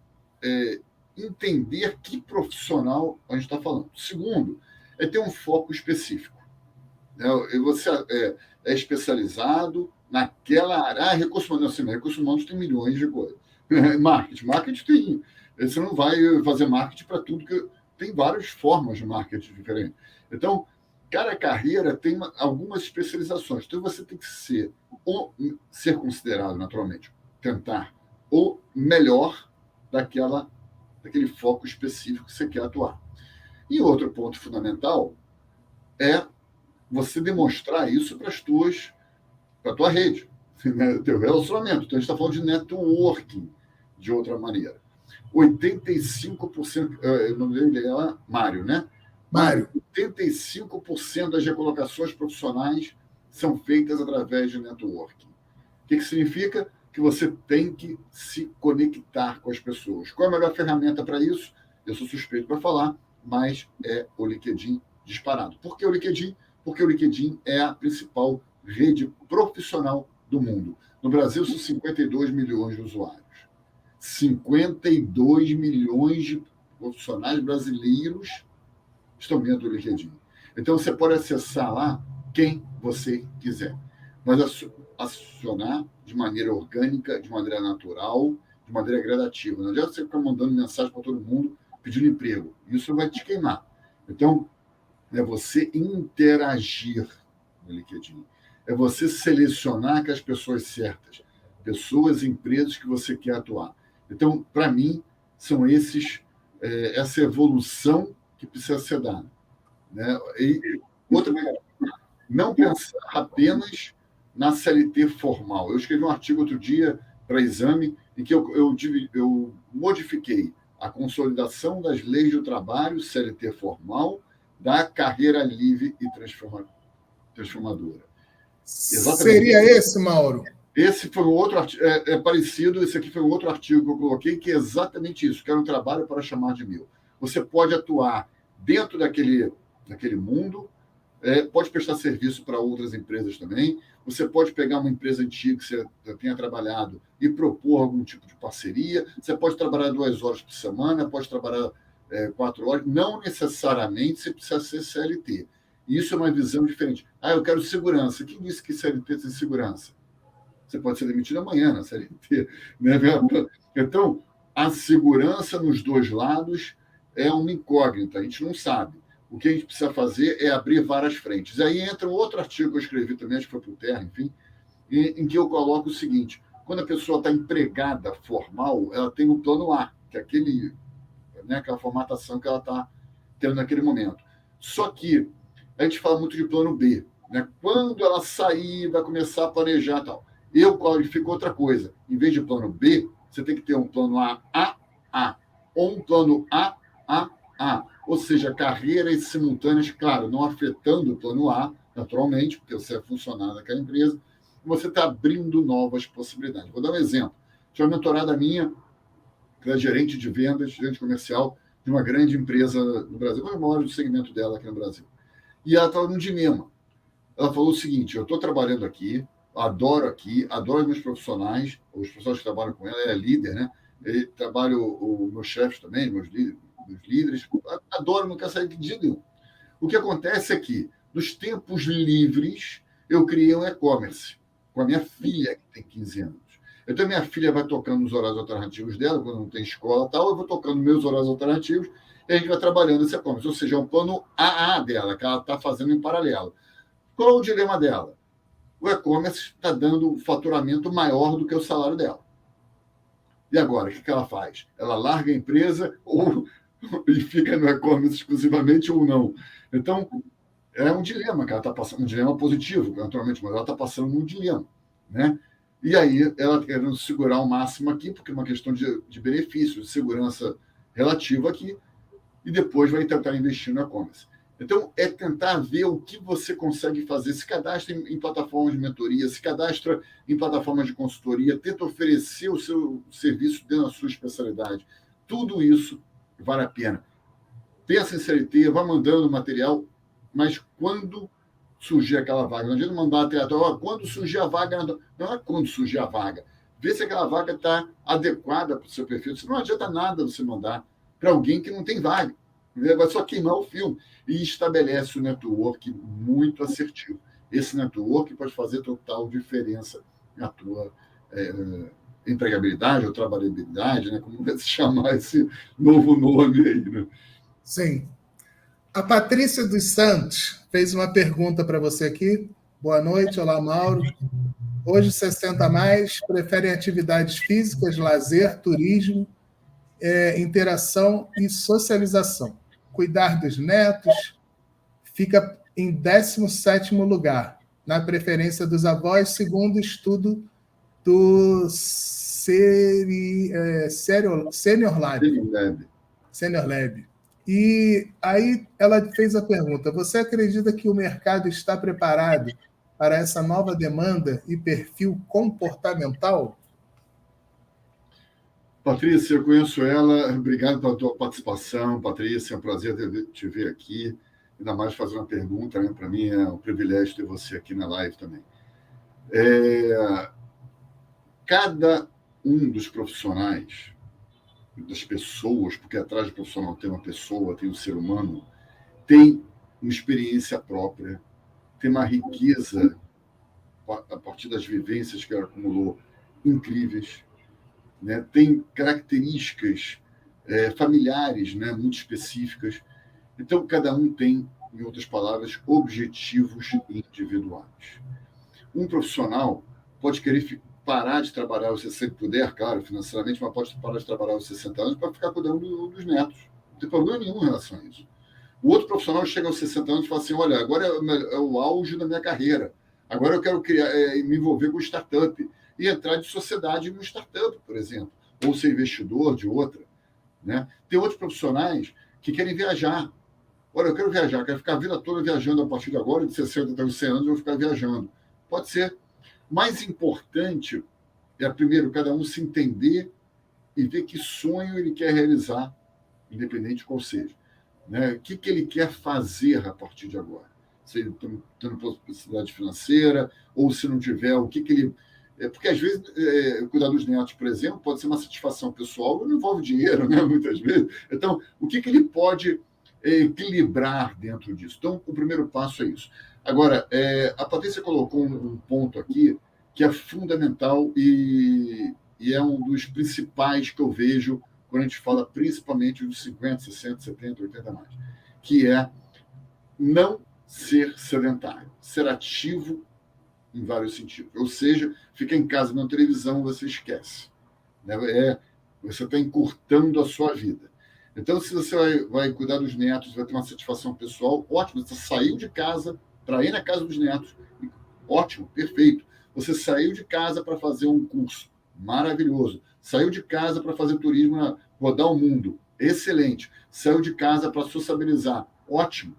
entender que profissional a gente está falando. Segundo, é ter um foco específico. Né? Você é especializado naquela área. Recursos humanos, assim, recursos humanos tem milhões de coisas. Marketing tem. Você não vai fazer marketing para tudo, que tem várias formas de marketing diferentes. Então, cada carreira tem algumas especializações. Então, você tem que ser considerado, naturalmente, tentar o melhor daquele foco específico que você quer atuar. E outro ponto fundamental é você demonstrar isso para a tua rede, né? Teu relacionamento. Então, a gente está falando de networking de outra maneira. 85%, o nome dele é Mário, né? Mário. 85% das recolocações profissionais são feitas através de networking. O que significa? Que você tem que se conectar com as pessoas. Qual é a melhor ferramenta para isso? Eu sou suspeito para falar, mas é o LinkedIn disparado. Por que o LinkedIn? Porque o LinkedIn é a principal rede profissional do mundo. No Brasil, são 52 milhões de usuários. 52 milhões de profissionais brasileiros estão dentro do LinkedIn. Então, você pode acessar lá quem você quiser. mas acionar de maneira orgânica, de maneira natural, de maneira gradativa. Não adianta você ficar mandando mensagem para todo mundo pedindo emprego. Isso vai te queimar. Então, é você interagir no LinkedIn. É você selecionar com as pessoas certas, pessoas e empresas que você quer atuar. Então, para mim, são essa evolução que precisa ser dada. Né? E outra, não pensar apenas na CLT formal. Eu escrevi um artigo outro dia para exame em que eu modifiquei a consolidação das leis do trabalho, CLT formal, da carreira livre e transformadora. Exatamente. Seria esse, Mauro? Esse foi um outro artigo, parecido, esse aqui foi um outro artigo que eu coloquei, que é exatamente isso, que era um trabalho para chamar de meu. Você pode atuar dentro daquele mundo, pode prestar serviço para outras empresas também, você pode pegar uma empresa antiga que você tenha trabalhado e propor algum tipo de parceria, você pode trabalhar 2 horas por semana, pode trabalhar 4 horas, não necessariamente você precisa ser CLT. Isso é uma visão diferente. Eu quero segurança. Quem disse que CLT tem segurança? Você pode ser demitido amanhã na CLT. Né? Então, a segurança nos dois lados é uma incógnita, a gente não sabe. O que a gente precisa fazer é abrir várias frentes. Aí entra um outro artigo que eu escrevi também, acho que foi para o Terra, enfim, em que eu coloco o seguinte: quando a pessoa está empregada formal, ela tem o plano A, que é aquela formatação que ela está tendo naquele momento. Só que a gente fala muito de plano B. Né? Quando ela sair, vai começar a planejar e tal. Eu qualifico outra coisa. Em vez de plano B, você tem que ter um plano A, ou um plano A. Ou seja, carreiras simultâneas, claro, não afetando o plano A, naturalmente, porque você é funcionário daquela empresa, você está abrindo novas possibilidades. Vou dar um exemplo. Tinha uma mentorada minha, que é gerente de vendas, gerente comercial de uma grande empresa no Brasil, eu moro no segmento dela aqui no Brasil. E ela estava num dilema. Ela falou o seguinte: eu estou trabalhando aqui, adoro meus profissionais, os profissionais que trabalham com ela, ela é líder, né? Ele trabalha os meus chefes também, meus líderes, adoro, não quero sair de dia nenhum. O que acontece é que, nos tempos livres, eu criei um e-commerce com a minha filha, que tem 15 anos. Então, minha filha vai tocando os horários alternativos dela, quando não tem escola e tal, eu vou tocando meus horários alternativos e a gente vai trabalhando esse e-commerce. Ou seja, é um plano AA dela, que ela está fazendo em paralelo. Qual é o dilema dela? O e-commerce está dando um faturamento maior do que o salário dela. E agora, o que ela faz? Ela larga a empresa e fica no e-commerce exclusivamente ou não? Então, é um dilema que ela está passando, um dilema positivo, naturalmente, mas ela está passando um dilema. Né? E aí, ela querendo segurar o máximo aqui, porque é uma questão de benefício, de segurança relativa aqui, e depois vai tentar investir no e-commerce. Então, é tentar ver o que você consegue fazer. Se cadastra em plataformas de mentoria, se cadastra em plataformas de consultoria, tenta oferecer o seu serviço dentro da sua especialidade. Tudo isso vale a pena. Pensa em CLT, vá mandando material, mas quando surgir aquela vaga, não adianta mandar até quando surgir a vaga, não é quando surgir a vaga. Vê se aquela vaga está adequada para o seu perfil. Não adianta nada você mandar para alguém que não tem vaga. Vai só queimar o filme. E estabelece um network muito assertivo. Esse network pode fazer total diferença na tua empregabilidade ou trabalhabilidade, né? Como vai se chamar esse novo nome aí, né? Sim. A Patrícia dos Santos fez uma pergunta para você aqui. Boa noite, olá, Mauro. Hoje, 60 a mais preferem atividades físicas, lazer, turismo, interação e socialização. Cuidar dos netos fica em 17º lugar, na preferência dos avós, segundo o estudo do Senior Lab. E aí ela fez a pergunta: você acredita que o mercado está preparado para essa nova demanda e perfil comportamental? Patrícia, eu conheço ela. Obrigado pela tua participação, Patrícia. É um prazer te ver aqui. Ainda mais fazer uma pergunta, né? Para mim é um privilégio ter você aqui na live também. Cada um dos profissionais, das pessoas, porque atrás do profissional tem uma pessoa, tem um ser humano, tem uma experiência própria, tem uma riqueza a partir das vivências que ela acumulou, incríveis, né? Tem características familiares, né, muito específicas. Então, cada um tem, em outras palavras, objetivos individuais. Um profissional pode querer parar de trabalhar se sempre puder, claro, financeiramente, mas pode parar de trabalhar aos 60 anos para ficar cuidando dos netos. Não tem problema nenhum em relação a isso. O outro profissional chega aos 60 anos e fala assim, olha, agora é o auge da minha carreira. Agora eu quero me envolver com startup e entrar de sociedade em uma startup, por exemplo, ou ser investidor de outra. Né? Tem outros profissionais que querem viajar. Olha, eu quero viajar, quero ficar a vida toda viajando a partir de agora, de 60 até os 100 anos, eu vou ficar viajando. Pode ser. Mais importante é, primeiro, cada um se entender e ver que sonho ele quer realizar, independente de qual seja. Né? O que ele quer fazer a partir de agora? Se ele está tendo possibilidade financeira, ou se não tiver, o que ele... Porque, às vezes, cuidar dos netos, por exemplo, pode ser uma satisfação pessoal, não envolve dinheiro, né? Muitas vezes. Então, o que ele pode equilibrar dentro disso? Então, o primeiro passo é isso. Agora, a Patrícia colocou um ponto aqui que é fundamental e é um dos principais que eu vejo quando a gente fala principalmente dos 50, 60, 70, 80 mais, que é não ser sedentário, ser ativo em vários sentidos. Ou seja, fica em casa na televisão, você esquece. Né? Você está encurtando a sua vida. Então, se você vai cuidar dos netos, vai ter uma satisfação pessoal, ótimo. Você saiu de casa para ir na casa dos netos, ótimo, perfeito. Você saiu de casa para fazer um curso, maravilhoso. Saiu de casa para fazer turismo, rodar o mundo, excelente. Saiu de casa para sociabilizar, ótimo.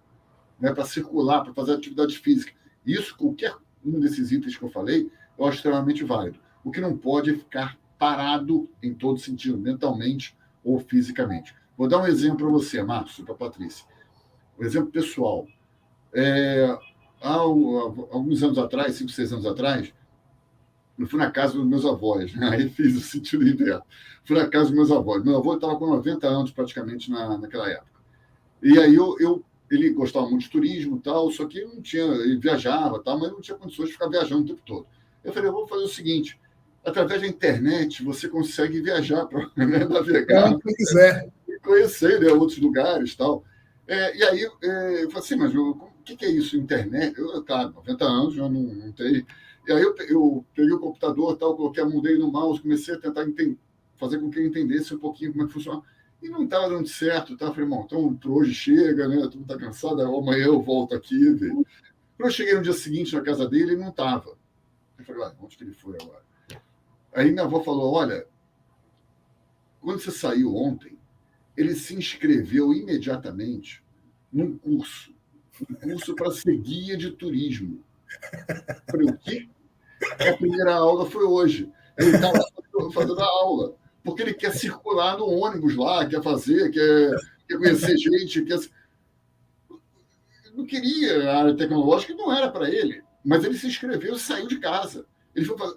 Né? Para circular, para fazer atividade física. Isso, qualquer um desses itens que eu falei, eu acho extremamente válido. O que não pode é ficar parado em todo sentido, mentalmente ou fisicamente. Vou dar um exemplo para você, Márcio, para a Patrícia. Um exemplo pessoal. Há alguns anos atrás, 5, 6 anos atrás, eu fui na casa dos meus avós, né? Aí fiz o sentido inverso. Fui na casa dos meus avós. Meu avô estava com 90 anos praticamente naquela época. E aí ele gostava muito de turismo e tal, só que não tinha, ele viajava, tal, mas não tinha condições de ficar viajando o tempo todo. Eu falei, eu vou fazer o seguinte, através da internet você consegue viajar para navegar, e conhecer, né, outros lugares e tal. E aí eu falei assim, mas o que é isso, internet? Claro, 90 anos, já não tem. E aí eu peguei o computador, tal, coloquei a mão dele no mouse, comecei a tentar fazer com que ele entendesse um pouquinho como é que funciona. E não estava dando certo, tá? Falei, irmão, então hoje chega, né? Tu está cansado, amanhã eu volto aqui. Quando eu cheguei no dia seguinte na casa dele, ele não estava. Eu falei, onde que ele foi agora? Aí minha avó falou, olha, quando você saiu ontem, ele se inscreveu imediatamente num curso para ser guia de turismo. Eu falei, o quê? A primeira aula foi hoje. Ele estava fazendo a aula. Porque ele quer circular no ônibus lá, quer conhecer gente, não queria a área tecnológica, não era para ele, mas ele se inscreveu e saiu de casa.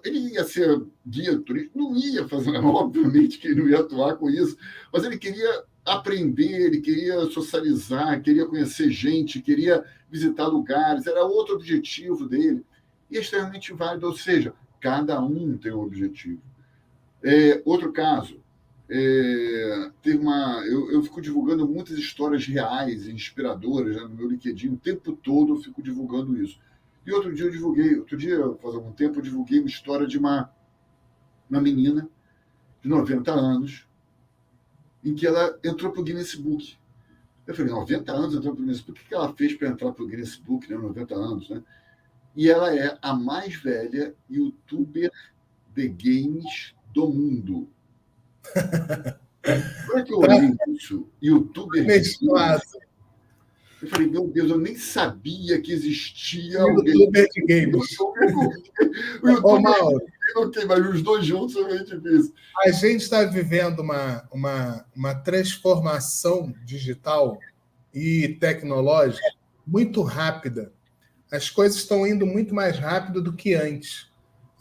Ele ia ser guia turístico, não ia fazer, obviamente que ele não ia atuar com isso, mas ele queria aprender, ele queria socializar, queria conhecer gente, queria visitar lugares, era outro objetivo dele. E é extremamente válido, ou seja, cada um tem um objetivo. Outro caso, eu fico divulgando muitas histórias reais e inspiradoras, né, no meu LinkedIn, o tempo todo eu fico divulgando isso. E outro dia, faz algum tempo, eu divulguei uma história de uma menina de 90 anos, em que ela entrou para o Guinness Book. Eu falei, 90 anos entrou para o Guinness Book, o que ela fez para entrar para o Guinness Book, né, 90 anos, né? E ela é a mais velha youtuber de games do mundo. Como é que eu olhei isso? Youtuber de games? Eu falei, meu Deus, eu nem sabia que existia youtuber de games. O youtuber ok, mas os dois juntos é meio difícil. A gente está vivendo uma transformação digital e tecnológica muito rápida. As coisas estão indo muito mais rápido do que antes.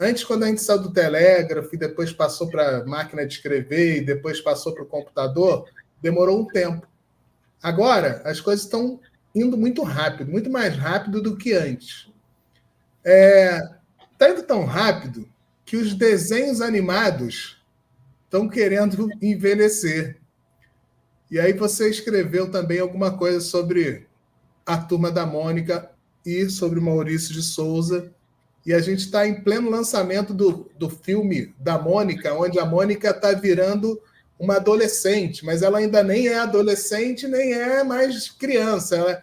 Antes, quando a gente saiu do telégrafo e depois passou para a máquina de escrever e depois passou para o computador, demorou um tempo. Agora, as coisas estão indo muito rápido, muito mais rápido do que antes. Está indo tão rápido que os desenhos animados estão querendo envelhecer. E aí você escreveu também alguma coisa sobre a Turma da Mônica e sobre Maurício de Souza. E a gente está em pleno lançamento do filme da Mônica, onde a Mônica está virando uma adolescente, mas ela ainda nem é adolescente, nem é mais criança.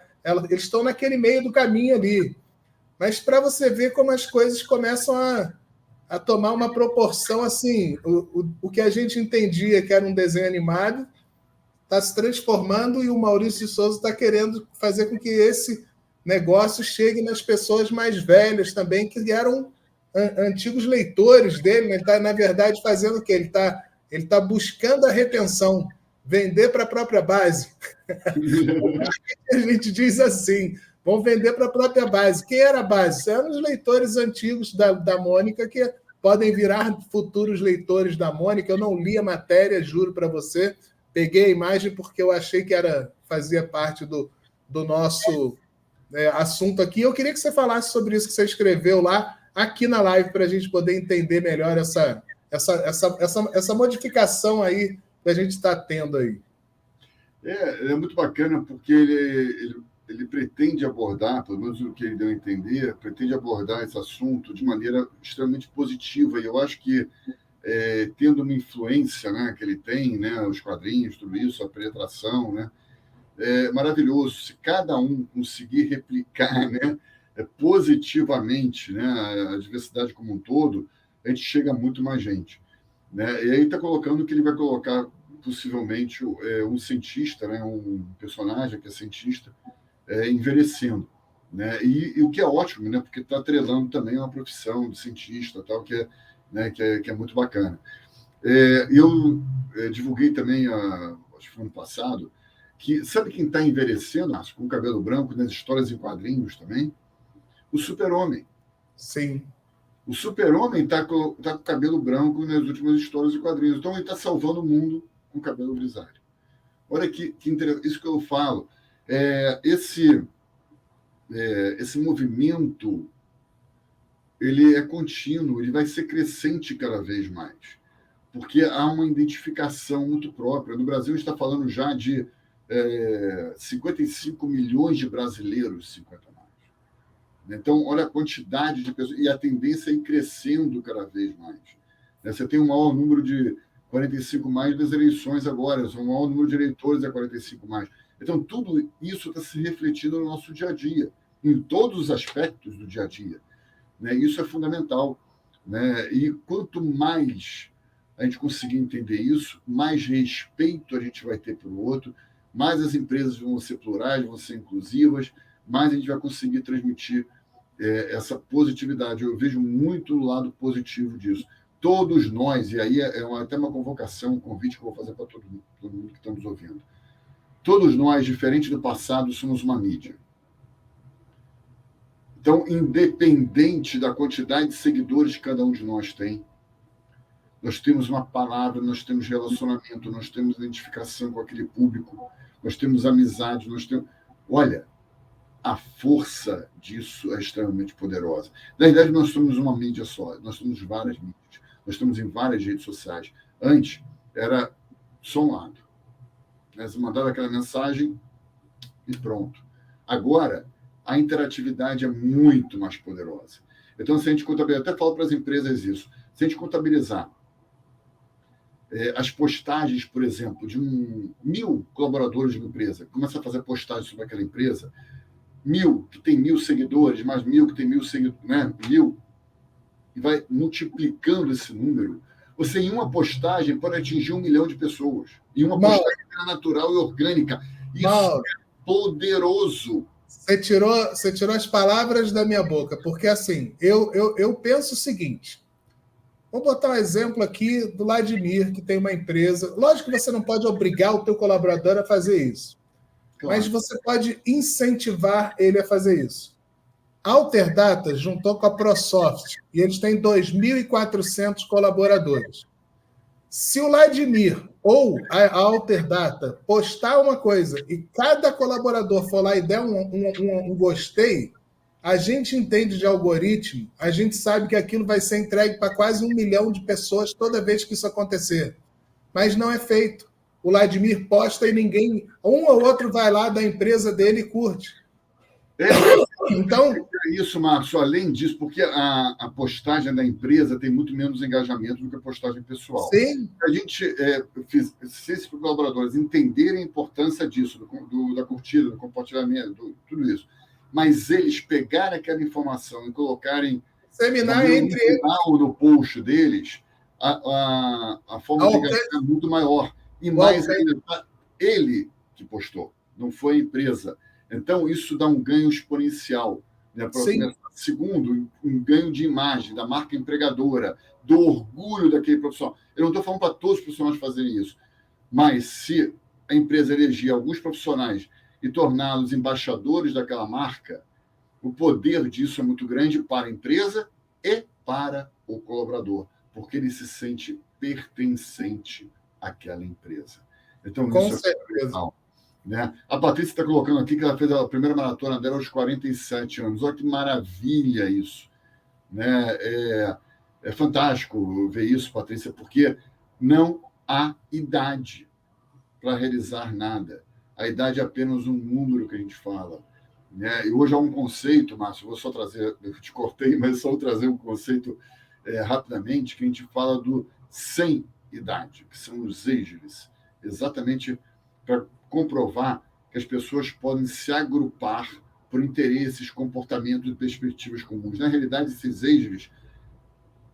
Eles estão naquele meio do caminho ali. Mas para você ver como as coisas começam a tomar uma proporção assim, o que a gente entendia que era um desenho animado está se transformando e o Maurício de Souza está querendo fazer com que esse negócio chegue nas pessoas mais velhas também, que eram antigos leitores dele. Né? Ele está, na verdade, fazendo o quê? Ele tá buscando a retenção, vender para a própria base. A gente diz assim, vão vender para a própria base. Quem era a base? Eram os leitores antigos da Mônica, que podem virar futuros leitores da Mônica. Eu não li a matéria, juro para você. Peguei a imagem porque eu achei que fazia parte do nosso assunto aqui. Eu queria que você falasse sobre isso que você escreveu lá, aqui na live, para a gente poder entender melhor essa modificação aí que a gente está tendo aí. É muito bacana porque ele pretende abordar, pelo menos o que ele deu a entender, pretende abordar esse assunto de maneira extremamente positiva. E eu acho que, tendo uma influência, né, que ele tem, né, os quadrinhos, tudo isso, a penetração, né, é maravilhoso. Se cada um conseguir replicar, né, positivamente, né, a diversidade como um todo, a gente chega a muito mais gente. Né? E aí está colocando que ele vai colocar possivelmente um cientista, né, um personagem que é cientista, envelhecendo. Né? E o que é ótimo, né, porque está atrelando também uma profissão de cientista, tal, que é muito bacana. Eu divulguei também, acho que foi ano passado, que sabe quem está envelhecendo, com cabelo branco, nas histórias em quadrinhos também? O Super-Homem. Sim. O Super-Homem está com o cabelo branco nas últimas histórias e quadrinhos. Então, ele está salvando o mundo com o cabelo grisalho. Olha que interessante. Isso que eu falo. Esse movimento, ele é contínuo, ele vai ser crescente cada vez mais. Porque há uma identificação muito própria. No Brasil, a gente está falando já de 55 milhões de brasileiros, 50 mais. Então, olha a quantidade de pessoas, e a tendência é ir crescendo cada vez mais. Você tem o maior número de 45 mais das eleições agora, o maior número de eleitores é 45 mais. Então, tudo isso está se refletindo no nosso dia a dia, em todos os aspectos do dia a dia. Isso é fundamental. E quanto mais a gente conseguir entender isso, mais respeito a gente vai ter pelo outro, mais as empresas vão ser plurais, vão ser inclusivas, mais a gente vai conseguir transmitir essa positividade. Eu vejo muito o lado positivo disso. Todos nós, e aí até uma convocação, um convite que eu vou fazer para todo mundo que está nos ouvindo. Todos nós, diferente do passado, somos uma mídia. Então, independente da quantidade de seguidores que cada um de nós tem, nós temos uma palavra, nós temos relacionamento, nós temos identificação com aquele público, nós temos amizade, nós temos... Olha, a força disso é extremamente poderosa. Na verdade, nós somos uma mídia só, nós somos várias mídias, nós estamos em várias redes sociais. Antes, era só um lado. Você mandava aquela mensagem e pronto. Agora, a interatividade é muito mais poderosa. Então, se a gente contabilizar, até falo para as empresas isso, se a gente contabilizar as postagens, por exemplo, de 1.000 colaboradores de uma empresa, começa a fazer postagem sobre aquela empresa, 1.000 que tem 1.000 seguidores, mais 1.000 que tem 1.000 seguidores, né? 1.000, e vai multiplicando esse número. Você, em uma postagem, pode atingir 1 milhão de pessoas. Em uma postagem natural e orgânica. Isso é poderoso. Você tirou as palavras da minha boca, porque assim, eu penso o seguinte. Vou botar um exemplo aqui do Vladimir, que tem uma empresa. Lógico que você não pode obrigar o teu colaborador a fazer isso. Claro. Mas você pode incentivar ele a fazer isso. A Alterdata juntou com a ProSoft e eles têm 2.400 colaboradores. Se o Vladimir ou a Alterdata postar uma coisa e cada colaborador for lá e der um gostei, A gente entende de algoritmo, a gente sabe que aquilo vai ser entregue para quase 1 milhão de pessoas toda vez que isso acontecer. Mas não é feito. O Vladimir posta e ninguém, um ou outro vai lá da empresa dele e curte. Então, isso, Márcio, além disso, porque a postagem da empresa tem muito menos engajamento do que a postagem pessoal. Sim. A gente, se esses colaboradores entenderem a importância disso, da curtida, do compartilhamento, tudo isso, mas eles pegarem aquela informação e colocarem seminar entre eles no post deles, a forma de engajar é muito maior. E mais ainda, ele que postou, não foi a empresa. Então, isso dá um ganho exponencial. Né? Segundo, um ganho de imagem da marca empregadora, do orgulho daquele profissional. Eu não estou falando para todos os profissionais fazerem isso, mas se a empresa eleger alguns profissionais e torná-los embaixadores daquela marca, o poder disso é muito grande para a empresa e para o colaborador, porque ele se sente pertencente àquela empresa. Então, com isso certeza. Legal. Né? A Patrícia está colocando aqui que ela fez a primeira maratona dela aos 47 anos. Olha que maravilha isso. Né? É fantástico ver isso, Patrícia, porque não há idade para realizar nada. A idade é apenas um número que a gente fala. Né? E hoje há um conceito, Márcio, vou só trazer, eu te cortei, mas só vou trazer um conceito rapidamente, que a gente fala do sem idade, que são os ageless, exatamente para comprovar que as pessoas podem se agrupar por interesses, comportamentos e perspectivas comuns. Na realidade, esses ageless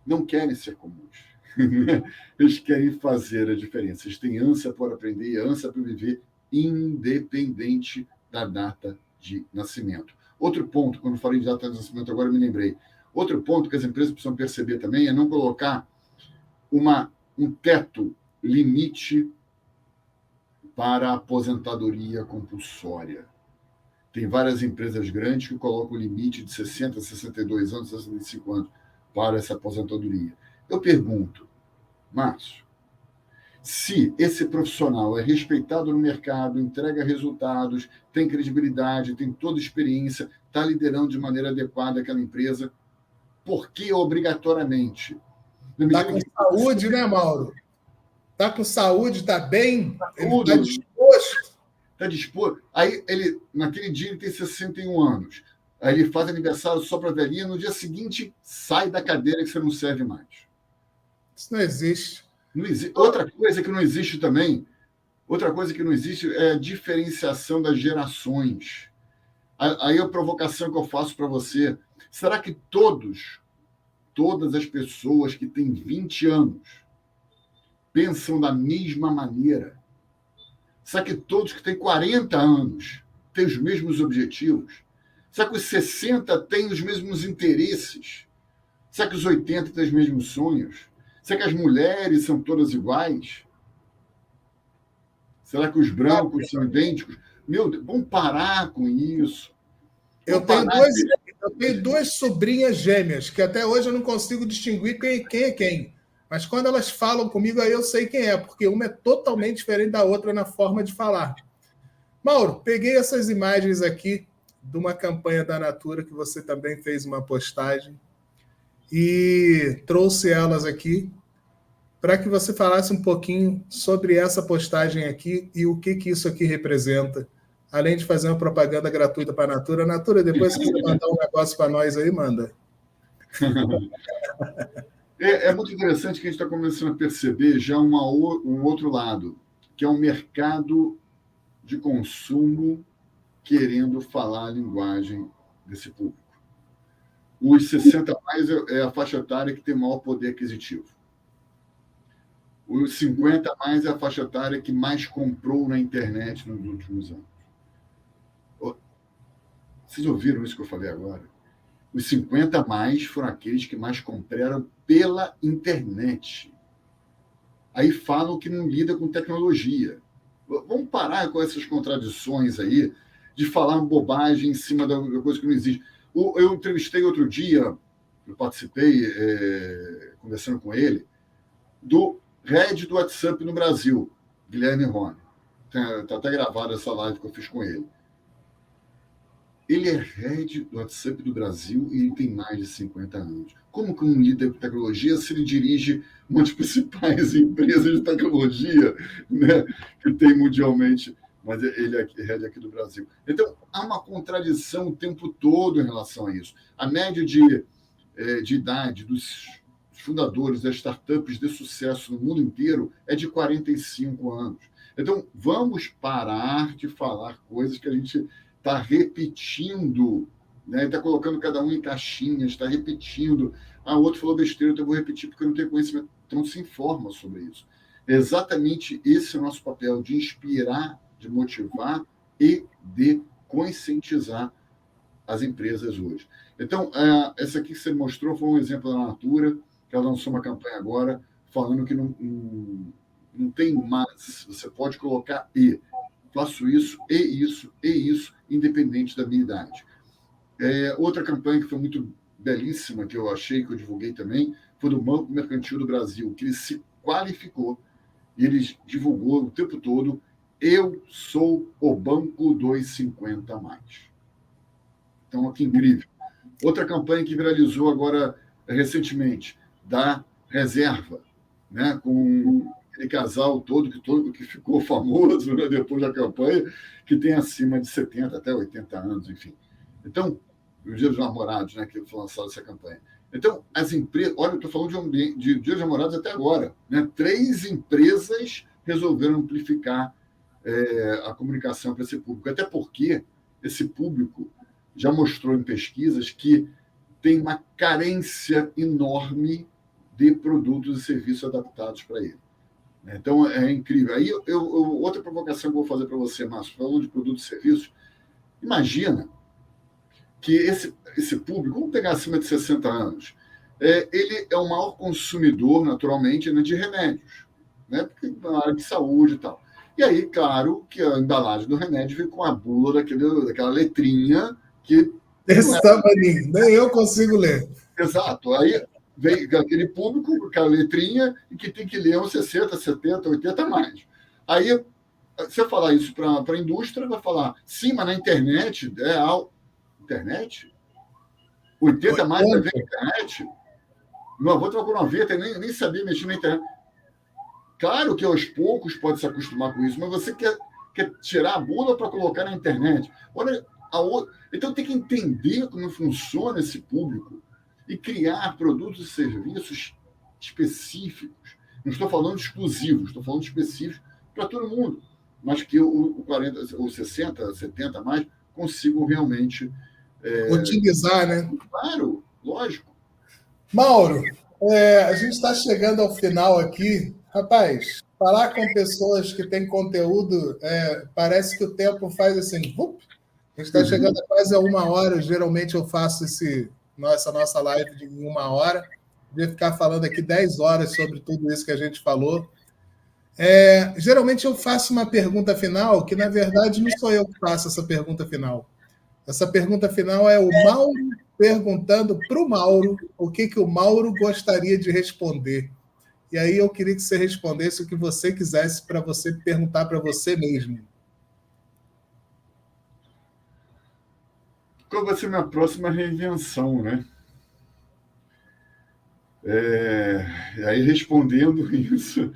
não querem ser comuns. Eles querem fazer a diferença. Eles têm ânsia por aprender e ânsia por viver independente da data de nascimento. Outro ponto, quando falei de data de nascimento, agora me lembrei. Outro ponto que as empresas precisam perceber também é não colocar um teto limite para a aposentadoria compulsória. Tem várias empresas grandes que colocam o limite de 60, 62 anos, 65 anos para essa aposentadoria. Eu pergunto, Márcio, se esse profissional é respeitado no mercado, entrega resultados, tem credibilidade, tem toda experiência, está liderando de maneira adequada aquela empresa, por que obrigatoriamente? Está com saúde, né, Mauro? Está com saúde, está bem, ele está disposto. Está disposto. Aí, naquele dia, ele tem 61 anos. Aí ele faz aniversário só para a velhinha, no dia seguinte, sai da cadeira que você não serve mais. Isso não existe. Outra coisa que não existe também, é a diferenciação das gerações. Aí a provocação que eu faço para você, será que todas as pessoas que têm 20 anos pensam da mesma maneira? Será que todos que têm 40 anos têm os mesmos objetivos? Será que os 60 têm os mesmos interesses? Será que os 80 têm os mesmos sonhos? Será que as mulheres são todas iguais? Será que os brancos são idênticos? Meu Deus, vamos parar com isso. Eu tenho duas sobrinhas gêmeas, que até hoje eu não consigo distinguir quem é quem. Mas quando elas falam comigo, aí eu sei quem é, porque uma é totalmente diferente da outra na forma de falar. Mauro, peguei essas imagens aqui de uma campanha da Natura, que você também fez uma postagem, e trouxe elas aqui para que você falasse um pouquinho sobre essa postagem aqui e o que isso aqui representa. Além de fazer uma propaganda gratuita para a Natura. Natura, depois que você mandar um negócio para nós aí, manda. É muito interessante que a gente está começando a perceber já um outro lado, que é um mercado de consumo querendo falar a linguagem desse público. Os 60 mais é a faixa etária que tem maior poder aquisitivo. Os 50 mais é a faixa etária que mais comprou na internet nos últimos anos. Vocês ouviram isso que eu falei agora? Os 50 mais foram aqueles que mais compraram pela internet. Aí falam que não lida com tecnologia. Vamos parar com essas contradições aí de falar bobagem em cima da coisa que não existe. Eu entrevistei outro dia, eu participei, conversando com ele, do head do WhatsApp no Brasil, Guilherme Rony. Está até gravada essa live que eu fiz com ele. Ele é head do WhatsApp do Brasil e ele tem mais de 50 anos. Como que um líder de tecnologia, se ele dirige uma das principais empresas de tecnologia, né, que tem mundialmente, mas ele é head aqui do Brasil. Então, há uma contradição o tempo todo em relação a isso. A média de idade dos fundadores das startups de sucesso no mundo inteiro é de 45 anos. Então, vamos parar de falar coisas que a gente está repetindo, né? Está colocando cada um em caixinhas, está repetindo. Ah, o outro falou besteira, então eu vou repetir porque eu não tenho conhecimento. Então, se informa sobre isso. É exatamente esse é o nosso papel, de inspirar, de motivar e de conscientizar as empresas hoje. Então, essa aqui que você mostrou foi um exemplo da Natura, que ela lançou uma campanha agora falando que não tem mais, você pode colocar e. Faço isso, e isso, e isso, independente da minha idade. Outra campanha que foi muito belíssima, que eu achei, que eu divulguei também, foi do Banco Mercantil do Brasil, que ele se qualificou e ele divulgou o tempo todo: eu sou o Banco dos 50 mais. Então, que incrível. Outra campanha que viralizou agora recentemente, da Reserva, né, com aquele casal todo que ficou famoso, né, depois da campanha, que tem acima de 70 até 80 anos, enfim. Então, os Dias dos Namorados, né, que foi lançada essa campanha. Então, as empresas... Olha, eu estou falando de Dias dos Namorados até agora. Né? 3 empresas resolveram amplificar a comunicação para esse público. Até porque esse público já mostrou em pesquisas que tem uma carência enorme de produtos e serviços adaptados para ele. Então, é incrível. Aí, outra provocação que eu vou fazer para você, Márcio, falando de produtos e serviços, imagina que esse público, vamos pegar acima de 60 anos, ele é o maior consumidor, naturalmente, né, de remédios, né, porque na área de saúde e tal. E aí, claro, que a embalagem do remédio vem com a bula daquela letrinha que... Esse tamanho, nem eu consigo ler. Exato. Aí vem aquele público com aquela letrinha e que tem que ler uns 60, 70, 80 mais. Aí, você falar isso para a indústria, vai falar, sim, mas na internet, internet? 80 mais vai ver na internet? Meu avô estava com 90 e nem sabia mexer na internet. Claro que aos poucos pode se acostumar com isso, mas você quer tirar a bula para colocar na internet. Olha, então tem que entender como funciona esse público e criar produtos e serviços específicos. Não estou falando exclusivos, estou falando específicos para todo mundo, mas que o 40, ou 60, 70 mais consigam realmente... utilizar, né? Claro, lógico. Mauro, a gente está chegando ao final aqui. Rapaz, falar com pessoas que têm conteúdo, parece que o tempo faz assim... A gente está chegando a quase a 1 hora. Geralmente eu faço essa nossa live de 1 hora. Devia ficar falando aqui 10 horas sobre tudo isso que a gente falou. Geralmente eu faço uma pergunta final, que na verdade não sou eu que faço essa pergunta final. Essa pergunta final é o Mauro perguntando para o Mauro o que o Mauro gostaria de responder. E aí eu queria que você respondesse o que você quisesse para você perguntar para você mesmo. Qual vai ser minha próxima reinvenção, né? E aí, respondendo isso,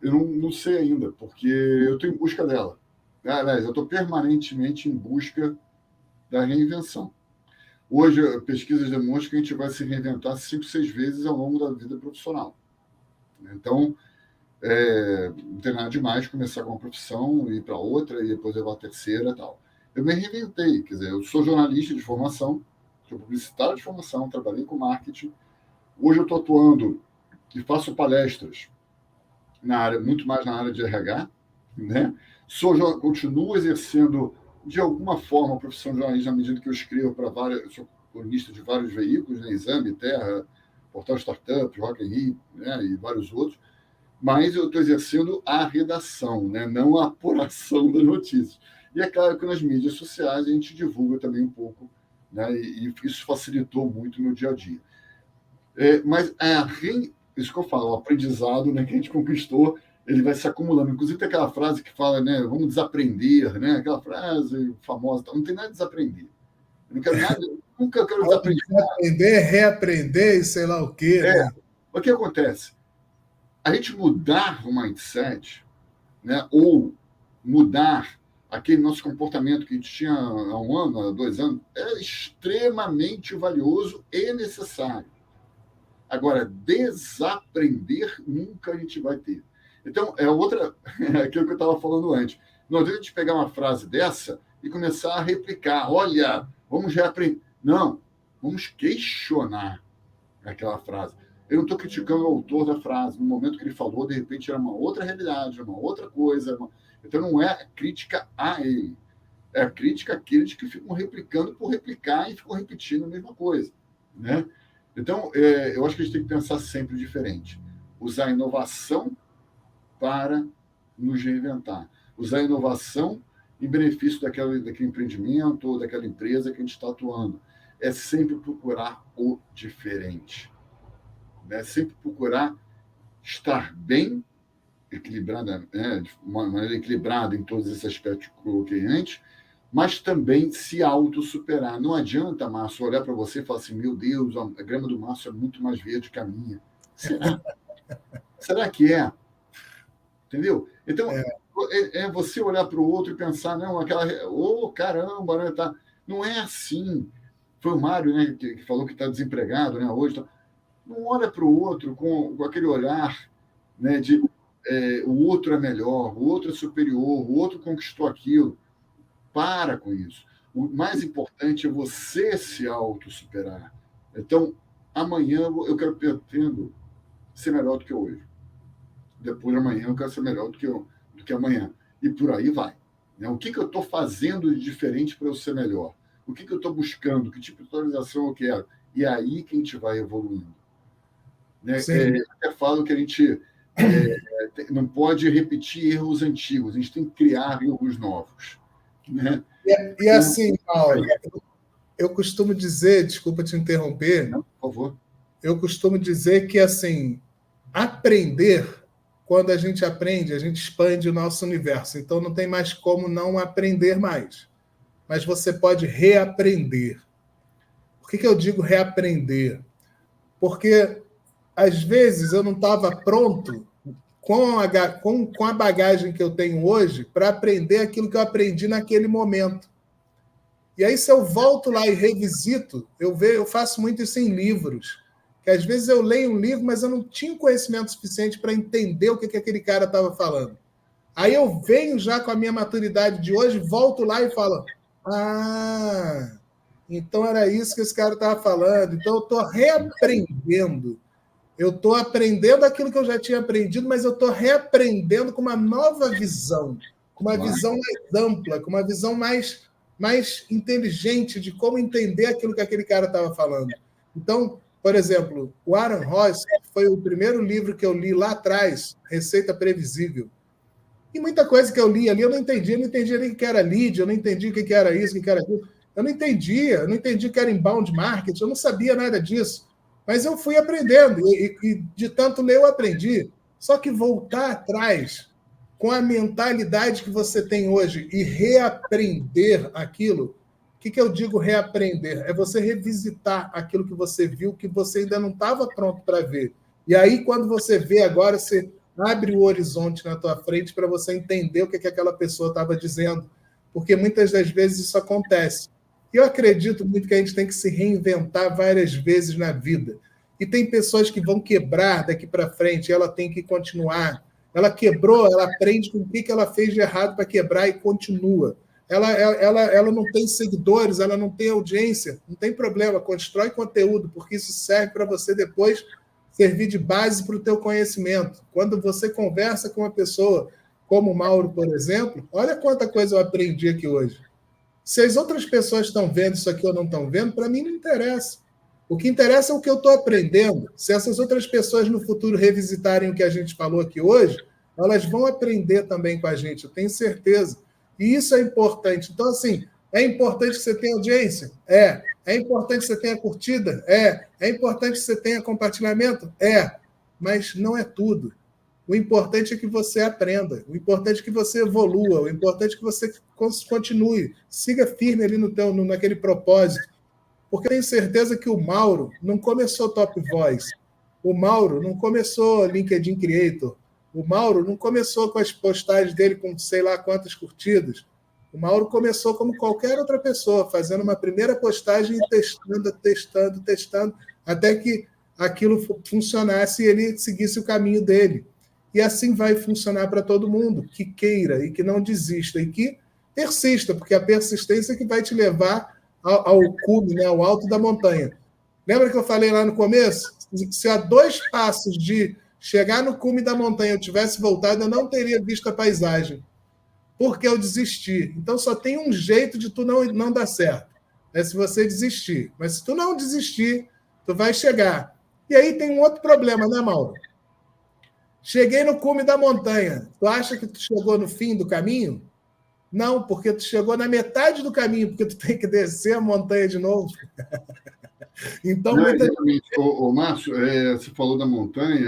eu não sei ainda, porque eu estou em busca dela. Aliás, eu estou permanentemente em busca da reinvenção. Hoje, pesquisas demonstram que a gente vai se reinventar 5, 6 vezes ao longo da vida profissional. Então, não tem nada demais começar com uma profissão, ir para outra, e depois levar a terceira e tal. Eu me reinventei, quer dizer, eu sou jornalista de formação, sou publicitário de formação, trabalhei com marketing. Hoje eu estou atuando e faço palestras muito mais na área de RH, né? Continuo exercendo, de alguma forma, a profissão de jornalista na medida que eu escrevo para várias... Sou colunista de vários veículos, né? Exame, Terra, Portal Startup, Rock in Rio, né? E vários outros. Mas eu estou exercendo a redação, né? Não a apuração das notícias. E é claro que nas mídias sociais a gente divulga também um pouco, né? E isso facilitou muito o meu dia a dia. Mas isso que eu falo, o aprendizado, né, que a gente conquistou, ele vai se acumulando. Inclusive tem aquela frase que fala, né, vamos desaprender, né, aquela frase famosa, não tem nada de desaprender. Eu não quero nada, nunca quero desaprender. Desaprender, reaprender e sei lá o quê, né? O que acontece? A gente mudar o mindset, né, ou mudar aquele nosso comportamento que a gente tinha há 1 ano, há 2 anos, é extremamente valioso e necessário. Agora, desaprender nunca a gente vai ter. Então, aquilo que eu estava falando antes. Não adianta a gente pegar uma frase dessa e começar a replicar. Olha, vamos reaprender. Não, vamos questionar aquela frase. Eu não estou criticando o autor da frase. No momento que ele falou, de repente era uma outra realidade, uma outra coisa. Então, não é crítica a ele. É a crítica àqueles que ficam replicando por replicar e ficam repetindo a mesma coisa, né? Então, eu acho que a gente tem que pensar sempre diferente. Usar a inovação para nos reinventar. Usar a inovação em benefício daquele empreendimento ou daquela empresa que a gente está atuando. É sempre procurar o diferente. Né? Sempre procurar estar bem, equilibrada, né? De uma maneira equilibrada em todos esses aspectos que eu coloquei antes, mas também se autossuperar. Não adianta, Márcio, olhar para você e falar assim, meu Deus, a grama do Márcio é muito mais verde que a minha. Será? Será que é? Entendeu? Então, é você olhar para o outro e pensar, não, caramba, né, tá. Não é assim. Foi o Mário, né, que falou que está desempregado, né, hoje. Tá. Não olha para o outro com aquele olhar, né, de o outro é melhor, o outro é superior, o outro conquistou aquilo. Para com isso. O mais importante é você se autossuperar. Então, amanhã eu pretendo ser melhor do que hoje. Depois de amanhã eu quero ser melhor do que amanhã. E por aí vai. Né? O que eu estou fazendo de diferente para eu ser melhor? O que eu estou buscando? Que tipo de atualização eu quero? E é aí que a gente vai evoluindo. Né? Eu até falo que a gente não pode repetir erros antigos, a gente tem que criar erros novos. Né? E assim, Mauro, eu costumo dizer, desculpa te interromper, não, por favor. Eu costumo dizer que assim, aprender, quando a gente aprende, a gente expande o nosso universo. Então não tem mais como não aprender mais. Mas você pode reaprender. Por que eu digo reaprender? Porque às vezes eu não estava pronto com a bagagem que eu tenho hoje para aprender aquilo que eu aprendi naquele momento. E aí, se eu volto lá e revisito, eu faço muito isso em livros. Que às vezes eu leio um livro, mas eu não tinha conhecimento suficiente para entender o que aquele cara estava falando. Aí eu venho já com a minha maturidade de hoje, volto lá e falo: então era isso que esse cara estava falando. Então eu estou reaprendendo. Eu estou aprendendo aquilo que eu já tinha aprendido, mas eu estou reaprendendo com uma nova visão, com uma visão mais ampla, com uma visão mais inteligente de como entender aquilo que aquele cara estava falando. Então, por exemplo, o Aaron Ross foi o primeiro livro que eu li lá atrás, Receita Previsível. E muita coisa que eu li ali eu não entendia nem o que era lead, eu não entendia o que era isso, o que era aquilo. Eu não entendia o que era inbound marketing, eu não sabia nada disso. Mas eu fui aprendendo, e de tanto ler eu aprendi. Só que voltar atrás, com a mentalidade que você tem hoje, e reaprender aquilo, o que eu digo reaprender? É você revisitar aquilo que você viu, que você ainda não estava pronto para ver. E aí, quando você vê agora, você abre o horizonte na tua frente para você entender o que aquela pessoa estava dizendo. Porque muitas das vezes isso acontece. Eu acredito muito que a gente tem que se reinventar várias vezes na vida. E tem pessoas que vão quebrar daqui para frente, ela tem que continuar. Ela quebrou, ela aprende com o que ela fez de errado para quebrar e continua. Ela não tem seguidores, ela não tem audiência, não tem problema, constrói conteúdo, porque isso serve para você depois servir de base para o teu conhecimento. Quando você conversa com uma pessoa como o Mauro, por exemplo, olha quanta coisa eu aprendi aqui hoje. Se as outras pessoas estão vendo isso aqui ou não estão vendo, para mim não interessa. O que interessa é o que eu estou aprendendo. Se essas outras pessoas no futuro revisitarem o que a gente falou aqui hoje, elas vão aprender também com a gente, eu tenho certeza. E isso é importante. Então, assim, é importante que você tenha audiência? É importante que você tenha curtida? É importante que você tenha compartilhamento? mas não é tudo. O importante é que você aprenda, o importante é que você evolua, o importante é que você continue, siga firme ali naquele propósito. Porque eu tenho certeza que o Mauro não começou Top Voice, o Mauro não começou LinkedIn Creator, o Mauro não começou com as postagens dele com sei lá quantas curtidas. O Mauro começou como qualquer outra pessoa, fazendo uma primeira postagem e testando, até que aquilo funcionasse e ele seguisse o caminho dele. E assim vai funcionar para todo mundo que queira e que não desista e que persista, porque a persistência é que vai te levar ao cume, né, ao alto da montanha. Lembra que eu falei lá no começo? Se a 2 passos de chegar no cume da montanha eu tivesse voltado, eu não teria visto a paisagem, porque eu desisti. Então só tem um jeito de tu não dar certo, é se você desistir. Mas se tu não desistir, tu vai chegar. E aí tem um outro problema, né, Mauro? Cheguei no cume da montanha. Tu acha que tu chegou no fim do caminho? Não, porque tu chegou na metade do caminho, porque tu tem que descer a montanha de novo. Então, exatamente. Márcio, você falou da montanha,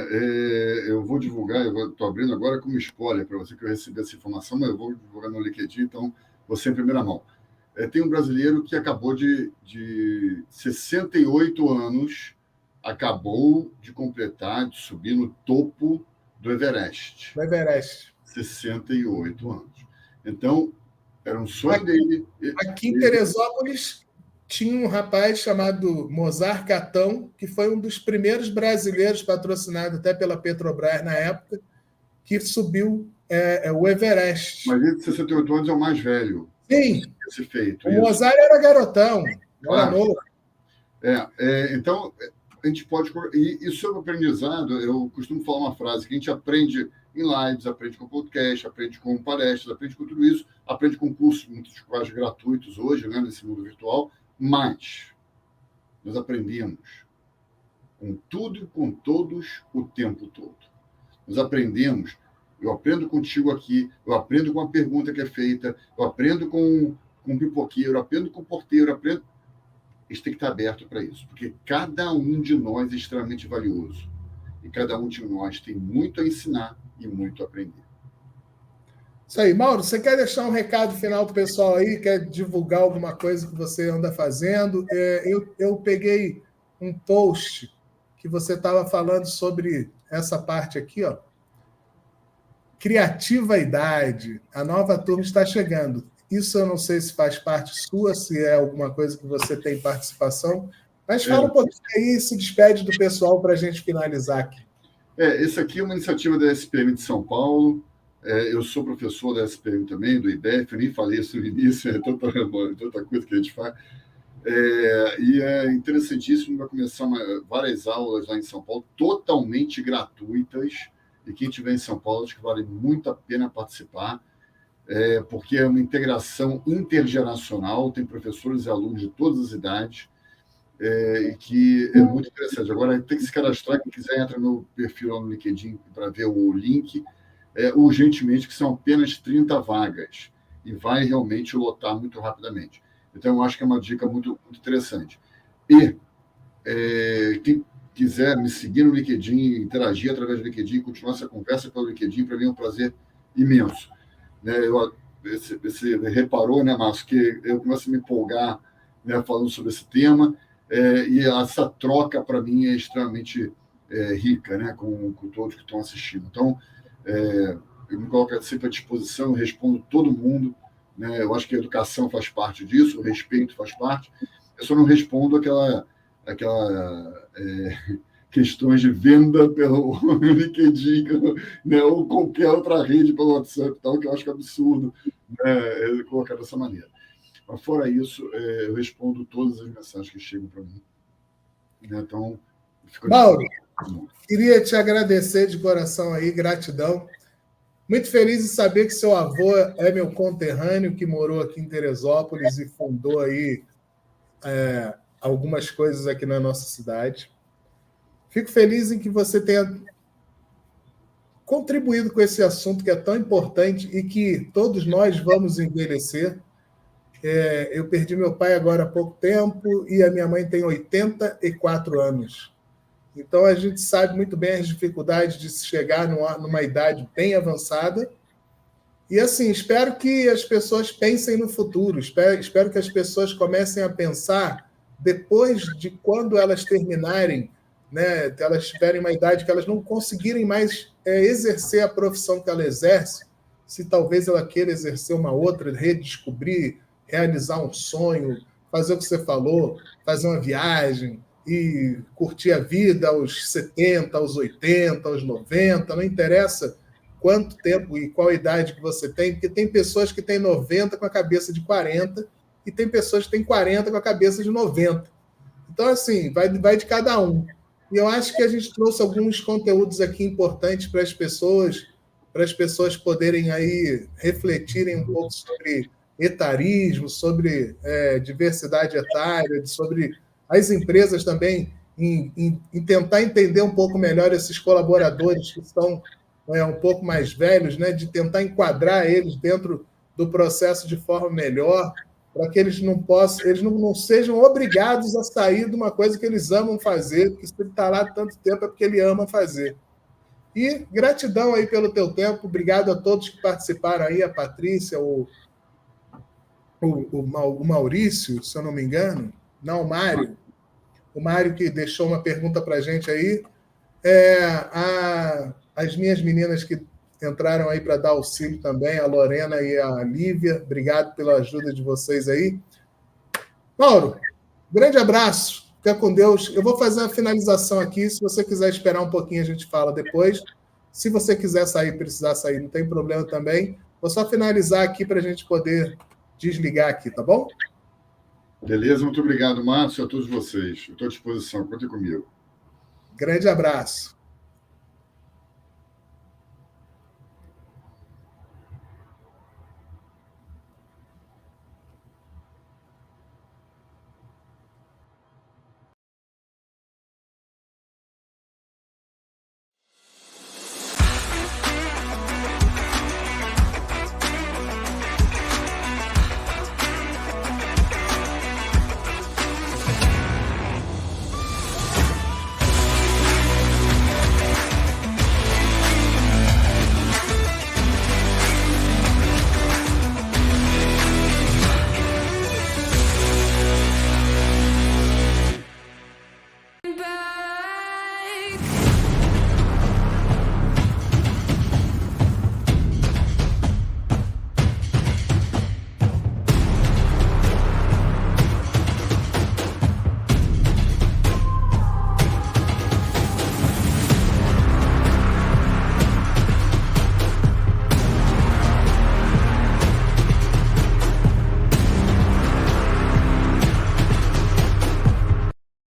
eu vou divulgar, eu estou abrindo agora como spoiler para você que eu recebi essa informação, mas eu vou divulgar no LinkedIn, então você em primeira mão. Tem um brasileiro que acabou de 68 anos, acabou de completar, de subir no topo do Everest. Do Everest. 68 anos. Então, era um sonho dele. Aqui em Teresópolis tinha um rapaz chamado Mozart Catão, que foi um dos primeiros brasileiros, patrocinado até pela Petrobras na época, que subiu o Everest. Mas ele de 68 anos é o mais velho. Sim. Esse feito, o Mozart era garotão, era novo. Então, a gente pode... E sobre o aprendizado, eu costumo falar uma frase que a gente aprende em lives, aprende com podcast, aprende com palestras, aprende com tudo isso, aprende com cursos, muitos quase gratuitos hoje, né, nesse mundo virtual, mas nós aprendemos com tudo e com todos o tempo todo. Nós aprendemos, eu aprendo contigo aqui, eu aprendo com a pergunta que é feita, eu aprendo com o pipoqueiro, eu aprendo com o porteiro, eu aprendo... A gente tem que estar aberto para isso, porque cada um de nós é extremamente valioso. E cada um de nós tem muito a ensinar e muito a aprender. Isso aí. Mauro, você quer deixar um recado final para o pessoal aí? Quer divulgar alguma coisa que você anda fazendo? Eu peguei um post que você estava falando sobre essa parte aqui, ó. Criatividade. A nova turma está chegando. Isso eu não sei se faz parte sua, se é alguma coisa que você tem participação, mas fala um pouquinho aí e se despede do pessoal para a gente finalizar aqui. Esse aqui é uma iniciativa da SPM de São Paulo. Eu sou professor da SPM também, do IBEF, eu nem falei isso no início, tanta coisa que a gente faz. E é interessantíssimo, vai começar várias aulas lá em São Paulo, totalmente gratuitas, e quem estiver em São Paulo, acho que vale muito a pena participar, porque é uma integração intergeracional, tem professores e alunos de todas as idades, e que é muito interessante. Agora, tem que se cadastrar, quem quiser entra no perfil lá no LinkedIn para ver o link, urgentemente, que são apenas 30 vagas, e vai realmente lotar muito rapidamente. Então, eu acho que é uma dica muito, muito interessante. E quem quiser me seguir no LinkedIn, interagir através do LinkedIn, continuar essa conversa pelo LinkedIn, para mim é um prazer imenso. Você reparou, né, Márcio, que eu começo a me empolgar, né, falando sobre esse tema, e essa troca, para mim, é extremamente rica, né, com todos que estão assistindo. Então, eu me coloco sempre à disposição, eu respondo todo mundo, né, eu acho que a educação faz parte disso, o respeito faz parte, eu só não respondo aquela questões de venda pelo LinkedIn, né, ou qualquer outra rede pelo WhatsApp, tal, que eu acho que é absurdo, né, colocar dessa maneira. Mas, fora isso, eu respondo todas as mensagens que chegam para mim. Né, então, Mauro, queria te agradecer de coração aí, gratidão. Muito feliz em saber que seu avô é meu conterrâneo, que morou aqui em Teresópolis e fundou aí algumas coisas aqui na nossa cidade. Fico feliz em que você tenha contribuído com esse assunto que é tão importante e que todos nós vamos envelhecer. Eu perdi meu pai agora há pouco tempo e a minha mãe tem 84 anos. Então, a gente sabe muito bem as dificuldades de se chegar numa idade bem avançada. E, assim, espero que as pessoas pensem no futuro, espero que as pessoas comecem a pensar depois de quando elas terminarem, né, elas tiverem uma idade que elas não conseguirem mais exercer a profissão que ela exerce, se talvez ela queira exercer uma outra, redescobrir, realizar um sonho, fazer o que você falou, fazer uma viagem e curtir a vida aos 70, aos 80, aos 90, não interessa quanto tempo e qual idade que você tem, porque tem pessoas que têm 90 com a cabeça de 40 e tem pessoas que têm 40 com a cabeça de 90. Então, assim, vai de cada um. E eu acho que a gente trouxe alguns conteúdos aqui importantes para as pessoas poderem aí refletirem um pouco sobre etarismo, sobre diversidade etária, sobre as empresas também, em tentar entender um pouco melhor esses colaboradores que estão um pouco mais velhos, né, de tentar enquadrar eles dentro do processo de forma melhor, para que eles não sejam obrigados a sair de uma coisa que eles amam fazer, porque se ele está lá tanto tempo é porque ele ama fazer. E gratidão aí pelo teu tempo, obrigado a todos que participaram aí, a Patrícia, o Maurício, se eu não me engano, não, o Mário que deixou uma pergunta para a gente aí, as minhas meninas que entraram aí para dar auxílio também, a Lorena e a Lívia, obrigado pela ajuda de vocês aí. Mauro, grande abraço, fica com Deus. Eu vou fazer a finalização aqui, se você quiser esperar um pouquinho, a gente fala depois. Se você quiser sair, precisar sair, não tem problema também. Vou só finalizar aqui para a gente poder desligar aqui, tá bom? Beleza, muito obrigado, Márcio, a todos vocês. Estou à disposição, contem comigo. Grande abraço.